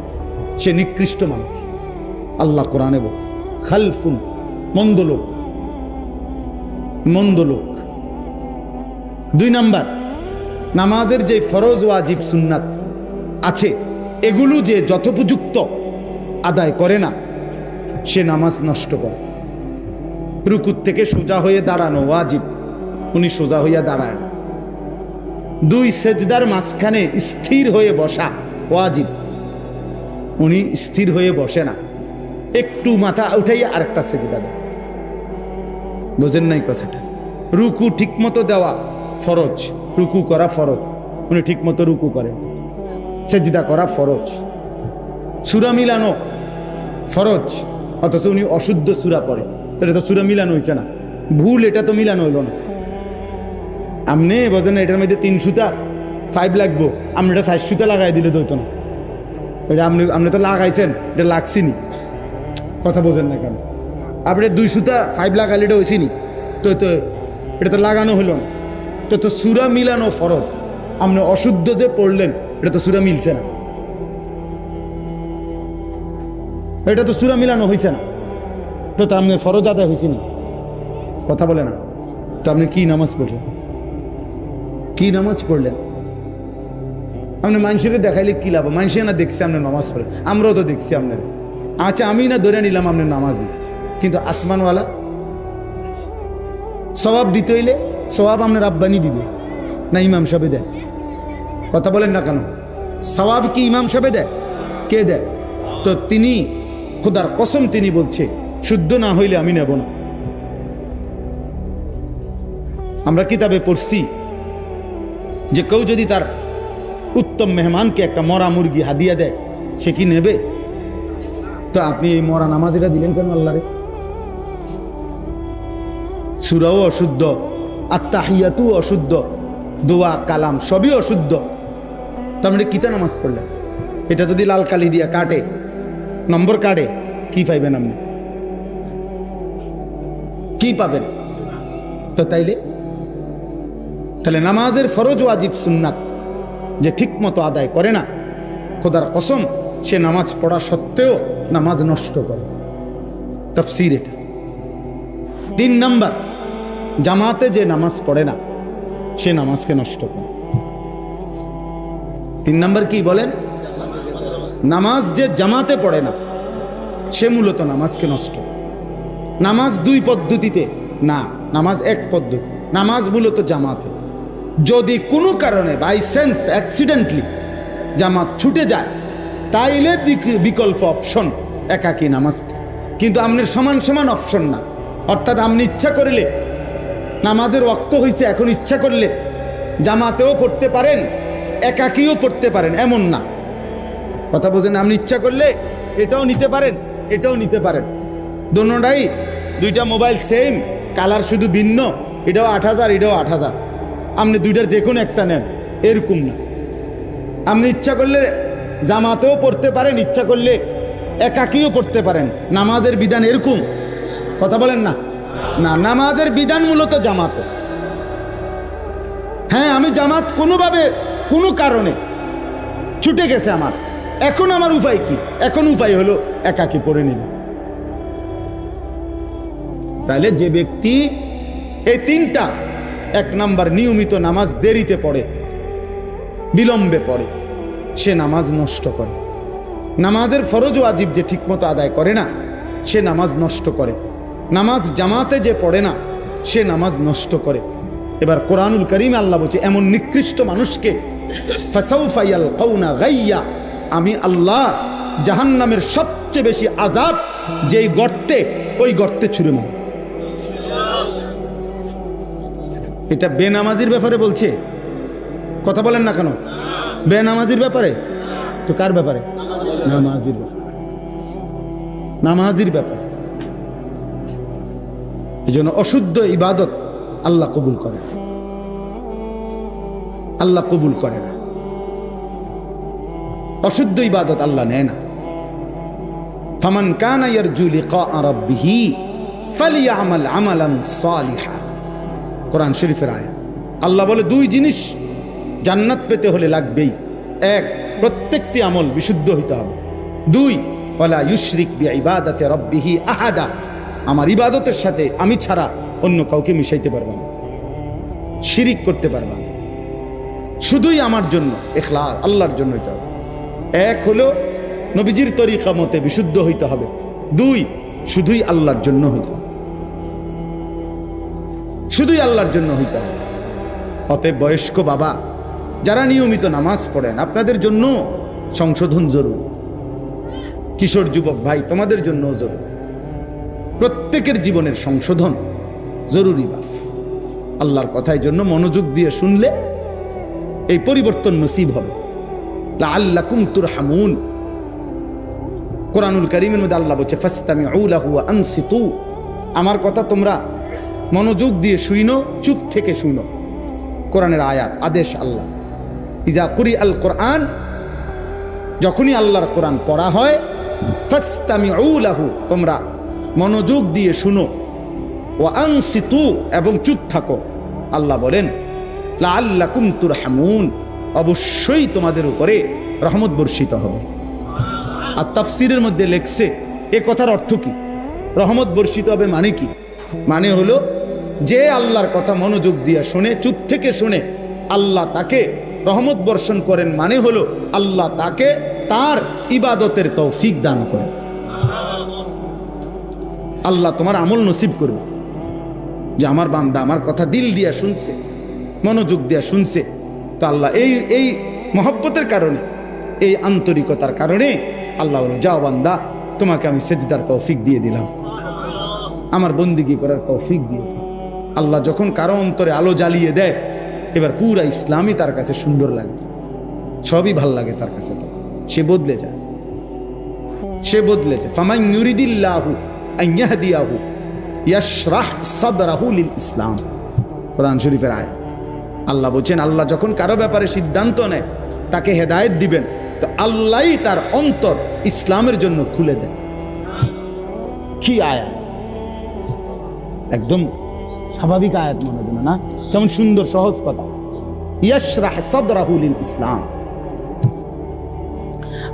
সে নিকৃষ্ট মানুষ। আল্লাহ কোরআনে বলছে খালফুন, মন্দ লোক, মন্দ লোক। 2 নাম্বার, নামাজের যে ফরজ, ওয়াজিব, সুন্নাত আছে এগুলো যে যথোপযুক্ত আদায় করে না সে নামাজ নষ্ট করে। রুকুর থেকে সোজা হয়ে দাঁড়ানো ওয়াজিব, উনি সোজা হইয়া দাঁড়ায় না। 2, সেজদার মাঝখানে স্থির হয়ে বসা ওয়াজিব, উনি স্থির হয়ে বসে না, একটু মাথা উঠাইয়া আরেকটা সেজদা দেয়। বোঝেন নাই কথাটা? রুকু ঠিক মতো দেওয়া ফরজ, রুকু করা ফরজ, উনি ঠিক মতো রুকু করেন। সেজদা করা ফরজ। সূরা মিলানো ফরজ, অথচ উনি অশুদ্ধ সূরা পড়ে। এটা তো সূরা মিলানো হয়েছে না, ভুল, এটা তো মিলানো হইল না। আপনি বোঝেন এটার মধ্যে 3 সুতা 5 লাগবো, আপনি এটা 4 সুতা লাগাই দিলে দইতো না। এটা আপনি তো লাগাইছেন, এটা লাগছিনি। কথা বোঝেন না কেন? আপনি 2 সুতা 5 লাগাইলে এটা হয়েছিনি, তো এটা তো লাগানো হলো না। তো সূরা মিলানো ফরজ, আপনি অশুদ্ধ যে পড়লেন এটা তো সূরা মিলছে না, এটা তো সূরা মিলানো হয়েছে না, তো আপনি ফরজ আদায় হয়েছে না। কথা বলে না তো আপনি কি নামাজ পড়লেন? কি নামাজ পড়লেন? আপনি মানুষের দেখাইলে কি লাভ? মানুষে না দেখছে আপনি নামাজ পড়ে, আমরাও তো দেখছি আপনার। আচ্ছা আমি না ধরে নিলাম আপনি নামাজি, কিন্তু আসমানওয়ালা সওয়াব দিতে হইলে সওয়াব আপনার আব্বানি দিবে না ইমাম সাহেব দেয়? কথা বলেন না কেন? সওয়াব কি ইমাম সাহেব দেয়? কে দেয়? তো তিনি খোদার কসম তিনি বলছে শুদ্ধ না হইলে আমি নেব না। আমরা কিতাবে পড়ছি যে কেউ যদি তার উত্তম মেহমানকে একটা মরা মুরগি হাদিয়া দেয় সে কি নেবে? তো আপনি এই মরা নামাজিটা দিলেন কেন আল্লাহরে? সূরাও অশুদ্ধ, আত্তাহিয়াতু অশুদ্ধ, দোয়া কালাম সবই অশুদ্ধ, তো আপনি কিতা নামাজ পড়লেন? এটা যদি লাল কালি দিয়া কাটে, নম্বর কাটে, কি পাইবেন আপনি? কি পাবেন? তো তাহলে নামাজের ফরজ ওয়াজিব সুন্নাত যে ঠিক মতো আদায় করে না, খোদার কসম সে নামাজ পড়া সত্ত্বেও নামাজ নষ্ট করে। তাফসীর এটা। 3 নাম্বার, জামাতে যে নামাজ পড়ে না সে নামাজকে নষ্ট করে। 3 নাম্বার কি বলেন? নামাজ যে জামাতে পড়ে না সে মূলত নামাজকে নষ্ট। নামাজ 2 পদ্ধতিতে না, নামাজ 1 পদ্ধতি। নামাজ মূলত জামাতে। যদি কোনো কারণে বাই সেন্স অ্যাক্সিডেন্টলি জামাত ছুটে যায় তাইলে বিকল্প অপশন একাকী নামাজ, কিন্তু আপনার সমান সমান অপশন না। অর্থাৎ আপনি ইচ্ছা করলে নামাজের ওয়াক্ত হয়েছে, এখন ইচ্ছা করলে জামাতেও পড়তে পারেন, একাকীও পড়তে পারেন, এমন না। কথা বোঝেন? আপনি ইচ্ছা করলে এটাও নিতে পারেন, এটাও নিতে পারেন, দোনোটাই। 2টা মোবাইল সেম, কালার শুধু ভিন্ন, এটাও 8000, এটাও 8000, আপনি 2টার যে কোনো একটা নেন, এরকম না। আপনি ইচ্ছা করলে জামাতেও পড়তে পারেন, ইচ্ছা করলে একাকীও পড়তে পারেন। নামাজের বিধান এরকম? কথা বলেন না। না, নামাজের বিধান মূলত জামাতে। হ্যাঁ, আমি জামাত কোনোভাবে কোনো কারণে ছুটে গেছে আমার, এখন আমার উপায় কি? এখন উপায় হলো একাকী পড়ে নিব। তাহলে যে ব্যক্তি এই 3টা, 1 নাম্বার নিয়মিত নামাজ দেরিতে পড়ে, বিলম্বে পড়ে, সে নামাজ নষ্ট করে। নামাজের ফরজ ওয়াজিব যে ঠিকমতো আদায় করে না সে নামাজ নষ্ট করে। নামাজ জামাতে যে পড়ে না সে নামাজ নষ্ট করে। এবার কোরআনুল কারীমে আল্লাহ বলছে এমন নিকৃষ্ট মানুষকে ফাসাউফা ইয়ালকাউনা গাইয়া, আমি আল্লাহ জাহান্নামের সবচেয়ে বেশি আযাব যেই গর্তে, ওই গর্তে ছুঁড়ে মারব। এটা বেনামাজির ব্যাপারে বলছে, কথা বলেন না কেন? বেনামাজির ব্যাপারে? তো কার ব্যাপারে? নামাজির ব্যাপারে। নামাজির ব্যাপারে। এই জন্য অশুদ্ধ ইবাদত আল্লাহ কবুল করে না, আল্লাহ কবুল করে না। অশুদ্ধ ইবাদত আল্লাহ নেয় না। ফামান কানা ইয়ারজু লিকা রাব্বিহি ফালিয়ামাল আমালান সালিহা, কোরআন শরীফের আয়াত। আল্লাহ বলে 2 জিনিস জান্নাত পেতে হলে লাগবেই। 1, প্রত্যেকটি আমল বিশুদ্ধ হইতে হবে। 2, ওয়ালা ইউশরিক বিইবাদাতি রাব্বিহি আহাদা, আমার ইবাদতের সাথে আমি ছাড়া অন্য কাউকে মিশাইতে পারবা না, শিরিক করতে পারবা না, শুধুই আমার জন্য, ইখলাস আল্লাহর জন্য হইতে হবে। 1 হলো নবীজির তরিকা মতে বিশুদ্ধ হইতে হবে। 2, শুধুই আল্লাহর জন্য হইতে হবে, শুধুই আল্লাহর জন্য হইতে হবে। অতএব বয়স্ক বাবা যারা নিয়মিত নামাজ পড়েন, আপনাদের জন্য সংশোধন জরুরি। কিশোর যুবক ভাই, তোমাদের জন্য জরুরি। প্রত্যেকের জীবনের সংশোধন জরুরি বাপ। আল্লাহর কথার জন্য মনোযোগ দিয়ে শুনলে এই পরিবর্তন নসিব হবে। লাআল্লাকুম তুরহামুন, কোরআনুল কারীমের মধ্যে আল্লাহ বলছে ফাসতামিউ লাহু ওয়া আনসিতু, আমার কথা তোমরা মনোযোগ দিয়ে শুইনো, চুপ থেকে শুইনো। কোরআনের আয়াত, আদেশ আল্লাহ। ইজা কুরি আল কোরআন, যখনই আল্লাহর কোরআন পড়া হয়, ফাসতামিউ লাহু, তোমরা মনোযোগ দিয়ে শুনো, ওয়া আনসিতু, এবং চুপ থাকো। আল্লাহ বলেন লাআল্লাকুম তুরহামুন, অবশ্যই তোমাদের উপরে রহমত বর্ষিত হবে। আর তাফসীরের মধ্যে লেখছে এ কথার অর্থ কি? রহমত বর্ষিত হবে মানে কি? মানে হলো যে আল্লাহর কথা মনোযোগ দিয়ে শুনে, চুপ থেকে শুনে, আল্লাহ তাকে রহমত বর্ষণ করেন। মানে হলো আল্লাহ তাকে তার ইবাদতের তৌফিক দান করেন। আল্লাহ তোমার আমল নসিব করবে যে আমার বান্দা আমার কথা দিল দিয়া শুনছে, মনোযোগ দিয়া শুনছে। তো আল্লাহ এই মহব্বতের কারণে, এই আন্তরিকতার কারণে আল্লাহ বলে যাও বান্দা, তোমাকে আমি সেজদার তৌফিক দিয়ে দিলাম, আমার বন্দিগি করার তৌফিক দিয়ে দিলাম। আল্লাহ যখন কারো অন্তরে আলো জ্বালিয়ে দেয়, এবার পুরা ইসলামই তার কাছে সুন্দর লাগে, সবই ভাল লাগে তার কাছে, তো সে বদলে যায়। সে বদলেছে। ফামান ইউরিদিল্লাহু আন ইয়াহদিয়াহু ইয়াশরাহ সাদরাহু লিল ইসলাম, কোরআন শরীফের আয়াত। আল্লাহ বলছেন, আল্লাহ যখন কারো ব্যাপারে সিদ্ধান্ত নেয় তাকে হেদায়েত দিবেন, তো আল্লাহই তার অন্তর ইসলামের জন্য খুলে দেন। কি আয়াত, একদম স্বাভাবিক আয়াত মনে হয় না? কেমন সুন্দর সহজ কথা। ইয়াশরাহ সাদরাহু লিল ইসলাম।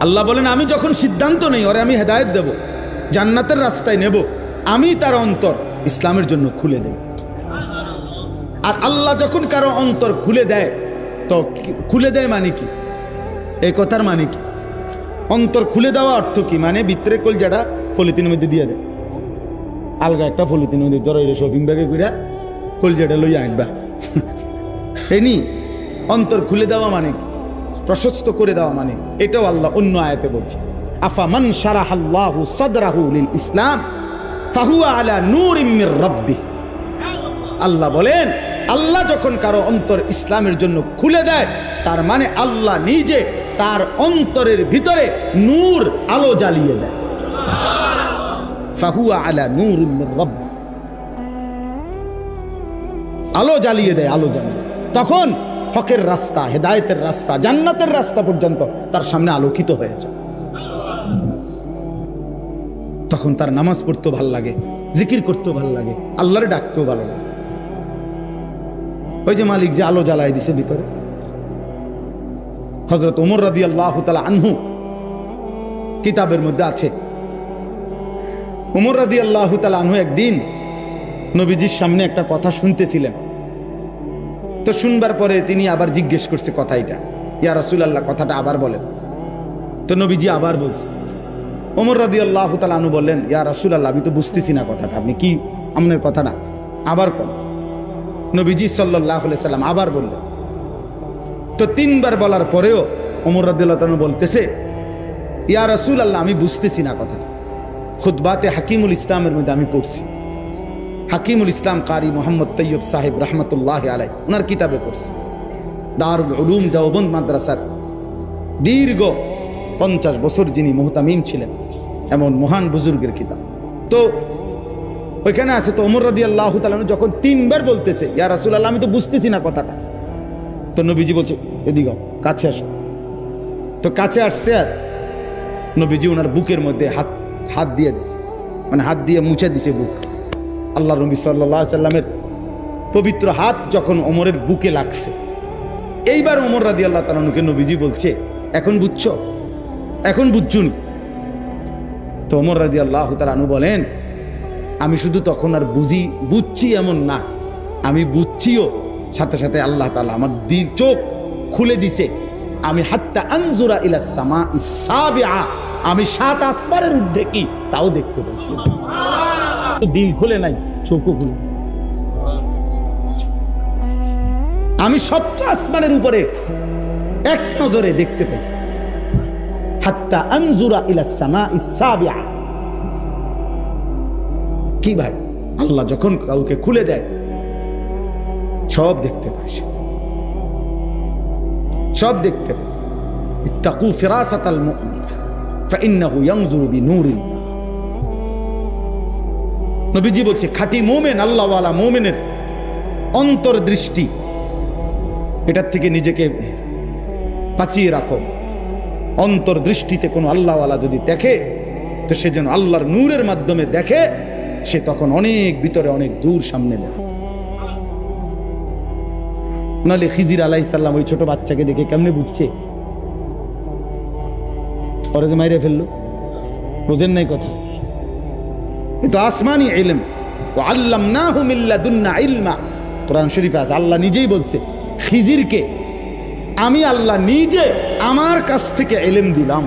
আল্লাহ বলেন, আমি যখন সিদ্ধান্ত নেই ওরে আমি হেদায়েত দেব, জান্নাতের রাস্তায় নেব, আমি তার অন্তর ইসলামের জন্য খুলে দেই। আর আল্লাহ যখন কারো অন্তর খুলে দেয়, তো খুলে দেয় মানে কি? এই কথার মানে কি? অন্তর খুলে দেওয়া অর্থ কি? মানে ভিতরে কলজাটা পলিথিনের মধ্যে দিয়ে দেয়, আলগা একটা পলিথিনের মধ্যে ধরো শপিং ব্যাগে করে কলজাটা লইয়া আনবা। এনি অন্তর খুলে দেওয়া মানে কি? প্রশস্ত করে দেওয়া মানে, এটাও আল্লাহ অন্য আয়াতে বলছে, আফামান শারাহাল্লাহু সাদরাহু লিল ইসলাম ফাহুয়া আলা নূরিম মির রাব্বিহ। আল্লাহ বলেন, আল্লাহ যখন কারো অন্তর ইসলামের জন্য খুলে দেয়, তার মানে আল্লাহ নিজে তার অন্তরের ভিতরে নূর, আলো জ্বালিয়ে দেয়। ফাহুয়া আলা নূরিম মির রাব্বিহ, আলো জ্বালিয়ে দেয়, আলো জ্বালিয়ে। তখন হকের রাস্তা, হেদায়েতের রাস্তা, জান্নাতের রাস্তা পর্যন্ত তার সামনে আলোকিত হয়ে যায়। তখন তার নামাজ পড়তেও ভাল লাগে, জিকির করতেও ভাল লাগে, আল্লাহরে ডাকতেও ভালো লাগে। ওই যে মালিক যে আলো জ্বালায় দিছে ভিতরে। হযরত ওমর রাদিয়াল্লাহু তাআলা আনহু কিতাবের মধ্যে আছে, ওমর রাদিয়াল্লাহু তাআলা আনহু একদিন নবীজির সামনে একটা কথা শুনতেছিলেন। তো শুনবার পরে তিনি আবার জিজ্ঞেস করছে কথাটা, ইয়া রাসূলুল্লাহ কথাটা আবার বলেন। তো নবীজি আবার বলছে। ওমর রাদিয়াল্লাহু তাআলা আনহু বললেন, ইয়া রাসূলুল্লাহ আমি তো বুঝতেছি না কথাটা, আপনি কি আপনার কথাটা আবার কোন। নবীজি সাল্লাল্লাহু আলাইহি সাল্লাম আবার বললেন। তো তিনবার বলার পরেও ওমর রাদিয়াল্লাহু তাআলা বলতেছে, ইয়া রাসূলুল্লাহ আমি বুঝতেছি না কথাটা। খুতবাতে হাকিমুল ইসলামের মধ্যে আমি পড়ছি, হাকিমুল ইসলাম কারি মোহাম্মদ তৈয়ব সাহেব রহমতুল্লাহ আলাই ওনার কিতাবে পড়ছি, দারুল উলুম দেওবন্দ মাদ্রাসার দীর্ঘ 50 বছর যিনি মুহতামিম ছিলেন, এমন মহান বুজুর্গের কিতাব। তো ওইখানে আছে। তো ওমর রাদিয়াল্লাহু তাআলা যখন তিনবার বলতেছে, ইয়া রাসূলুল্লাহ আমি তো বুঝতেছি না কথাটা, তো নবীজি বলছে এদিকে কাছে আসো। তো কাছে আসছে, আর নবীজি ওনার বুকের মধ্যে হাত দিয়ে দিছে, মানে হাত দিয়ে মুছে দিছে বুক। আল্লাহ নবী সাল্লাল্লাহু আলাইহি সাল্লামের পবিত্র হাত যখন ওমরের বুকে লাগছে, এইবার ওমর রাদিয়াল্লাহু তাআলা আনহুকে নবীজি বলছে, এখন বুঝছো, এখন বুঝছুনি। তো ওমর রাদিয়াল্লাহু তাআলা আনহু বলেন, আমি শুধু তখন আর বুঝছি এমন না, আমি বুঝছিও, সাথে সাথে আল্লাহ তাআলা আমার দিল চোখ খুলে দিছে। আমি হাত্তা আনজুরা ইলা সামাইস সাবিআ, আমি 7 আসমানের ঊর্ধ্বে কি তাও দেখতে পাচ্ছি। দিল খুলে নাই, চোখও খুলে, আমি 7 আসমানের উপরে এক নজরে দেখতে পাইছি। হাত্তা আনজুরা ইলা সামাইস সাবিআ। কি ভাই, আল্লাহ যখন কাউকে খুলে দেয় সব দেখতে পায়, সব দেখতে পায়। ইত্তাকু ফিরাসাতাল মুমিন ফাইন্নাহু ইয়ানজুরু বিনূরিল্লাহ। নবীজি বলছে, খাঁটি মুমিন, আল্লাহওয়ালা মুমিনের অন্তর্দৃষ্টি, এটার থেকে নিজেকে বাঁচিয়ে রাখো। অন্তর্দৃষ্টিতে কোনো আল্লাহওয়ালা যদি দেখে, তো সে যেন আল্লাহর নূরের মাধ্যমে দেখে, সে তখন অনেক ভিতরে, অনেক দূর সামনে যাবে। নাহলে খিজির আলাইহিস সালাম ওই ছোট বাচ্চাকে দেখে কেমনে বুঝছে? পরে যে মাইরে ফেললো, বোঝেন নাই কথা? এ তো আসমানি ইলম, ওয়া আল্লামনাহু মিন লাদুন্না ইলমা। কোরআন শরীফে আছে, আল্লাহ নিজেই বলছে খিজিরকে আমি আল্লাহ নিজে আমার কাছ থেকে ইলম দিলাম,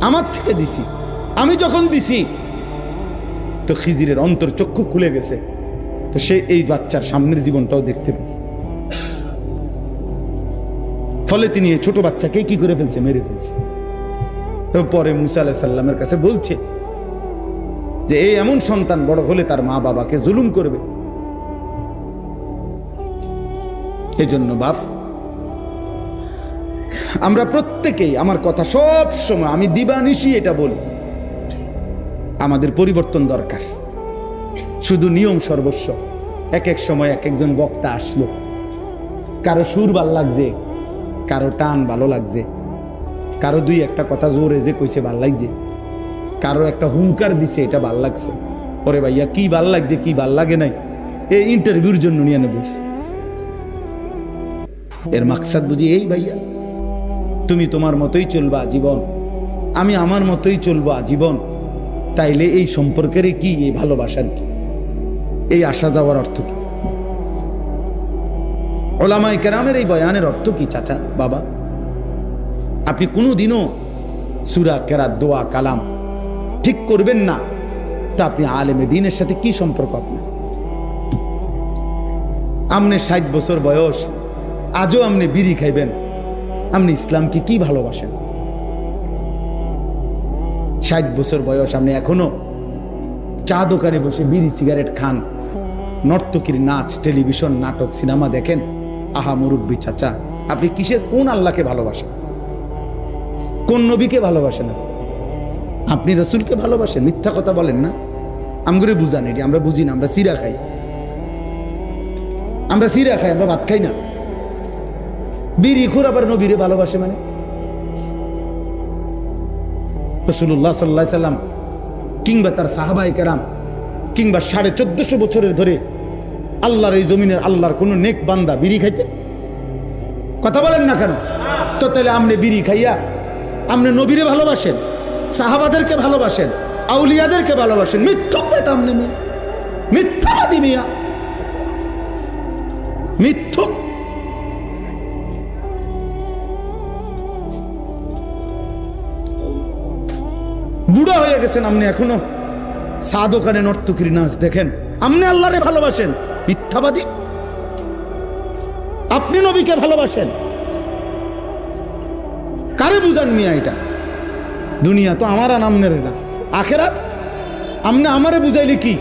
আমার থেকে দিছি। আমি যখন দিছি তো খিজিরের অন্তর চক্ষু খুলে গেছে, তো সে এই বাচ্চার সামনের জীবনটাও দেখতে পেয়েছে। ফলে তিনি এই ছোট বাচ্চাকে কি করে ফেলছে, মেরে ফেলছে। পরে মুসা আলাইহিস সালামের কাছে বলছে যে এই এমন সন্তান বড় হলে তার মা বাবাকে জুলুম করবে। এজন্য বাপ আমরা প্রত্যেকেই, আমার কথা সব সময় আমি দিবানিশি এটা বলি, আমাদের পরিবর্তন দরকার। শুধু নিয়ম সর্বস্ব। এক এক সময় এক একজন বক্তা আসলো, কারো সুর ভালো লাগছে, কারো টান ভালো লাগছে, কারো দুই একটা কথা জোরে যে কইছে ভাল লাগছে, কারো একটা হুঙ্কার দিছে এটা ভাল লাগছে। ওরে ভাইয়া কি ভাল লাগছে কি ভাল লাগে নাই এই ইন্টারভিউর জন্য নিয়ে বলছে। এর মাকসাদ বুঝি এই ভাইয়া, তুমি তোমার মতোই চলবা জীবন, আমি আমার মতোই চলবা জীবন। তাইলে এই সম্পর্কের কি, এই ভালোবাসার কি, এই আসা যাওয়ার অর্থ কি? ওলামায়ে কেরামের এই বয়ানের অর্থ কি চাচা বাবা? আপনি কোনোদিনও সূরা, কেরাত, দোয়া, কালাম ঠিক করবেন না, তা আপনি আলেমে দ্বীনের সাথে কি সম্পর্ক আপনার? আপনি 60 বছর বয়স, আজও আপনি বিড়ি খাইবেন, আপনি ইসলামকে কি ভালোবাসেন? 60 বছর বয়স, আপনি এখনো চা দোকানে বসে বিড়ি সিগারেট খান, নর্তকীর নাচ, টেলিভিশন, নাটক, সিনেমা দেখেন। আহা মুরব্বী চাচা, আপনি কিসের, কোন আল্লাহকে ভালোবাসেন? কোন নবীকে ভালোবাসেন? আপনি রাসূলকে ভালোবাসেন? মিথ্যা কথা বলেন না, আমগুলো বুঝান। এটি আমরা বুঝি না, আমরা সিরা খাই, আমরা সিরা খাই, আমরা ভাত খাই না। বিড়ি খুর আবার নবীরে ভালোবাসে মানে? রাসূলুল্লাহ সাল্লাল্লাহু আলাইহি সাল্লাম কিংবা তার সাহাবায়ে কেরাম কিংবা 1450 বছরের ধরে আল্লাহর এই জমিনের আল্লাহর কোন নেক বান্দা বিড়ি খাইতে? কথা বলেন না কেন? তো তাহলে আপনি বিড়ি খাইয়া আপনি নবীরে ভালোবাসেন, সাহাবাদেরকে ভালোবাসেন, আউলিয়াদেরকে ভালোবাসেন? মিথ্যুক এটা, আপনি মিথ্যাবাদী মিয়া, মিথ্যুক। বুড়া হয়ে গেছেন আপনি, এখনো চা দোকানে নর্তকীর নাচ দেখেন, আপনি আল্লাহরে ভালোবাসেন? মিথ্যাবাদী। আপনি নবীকে ভালোবাসেন? কারে বুঝান মিয়া? এটা দুনিয়া তো আমার আর আমনের না, আখেরাত। আপনি আমারে বুঝাইলে কি?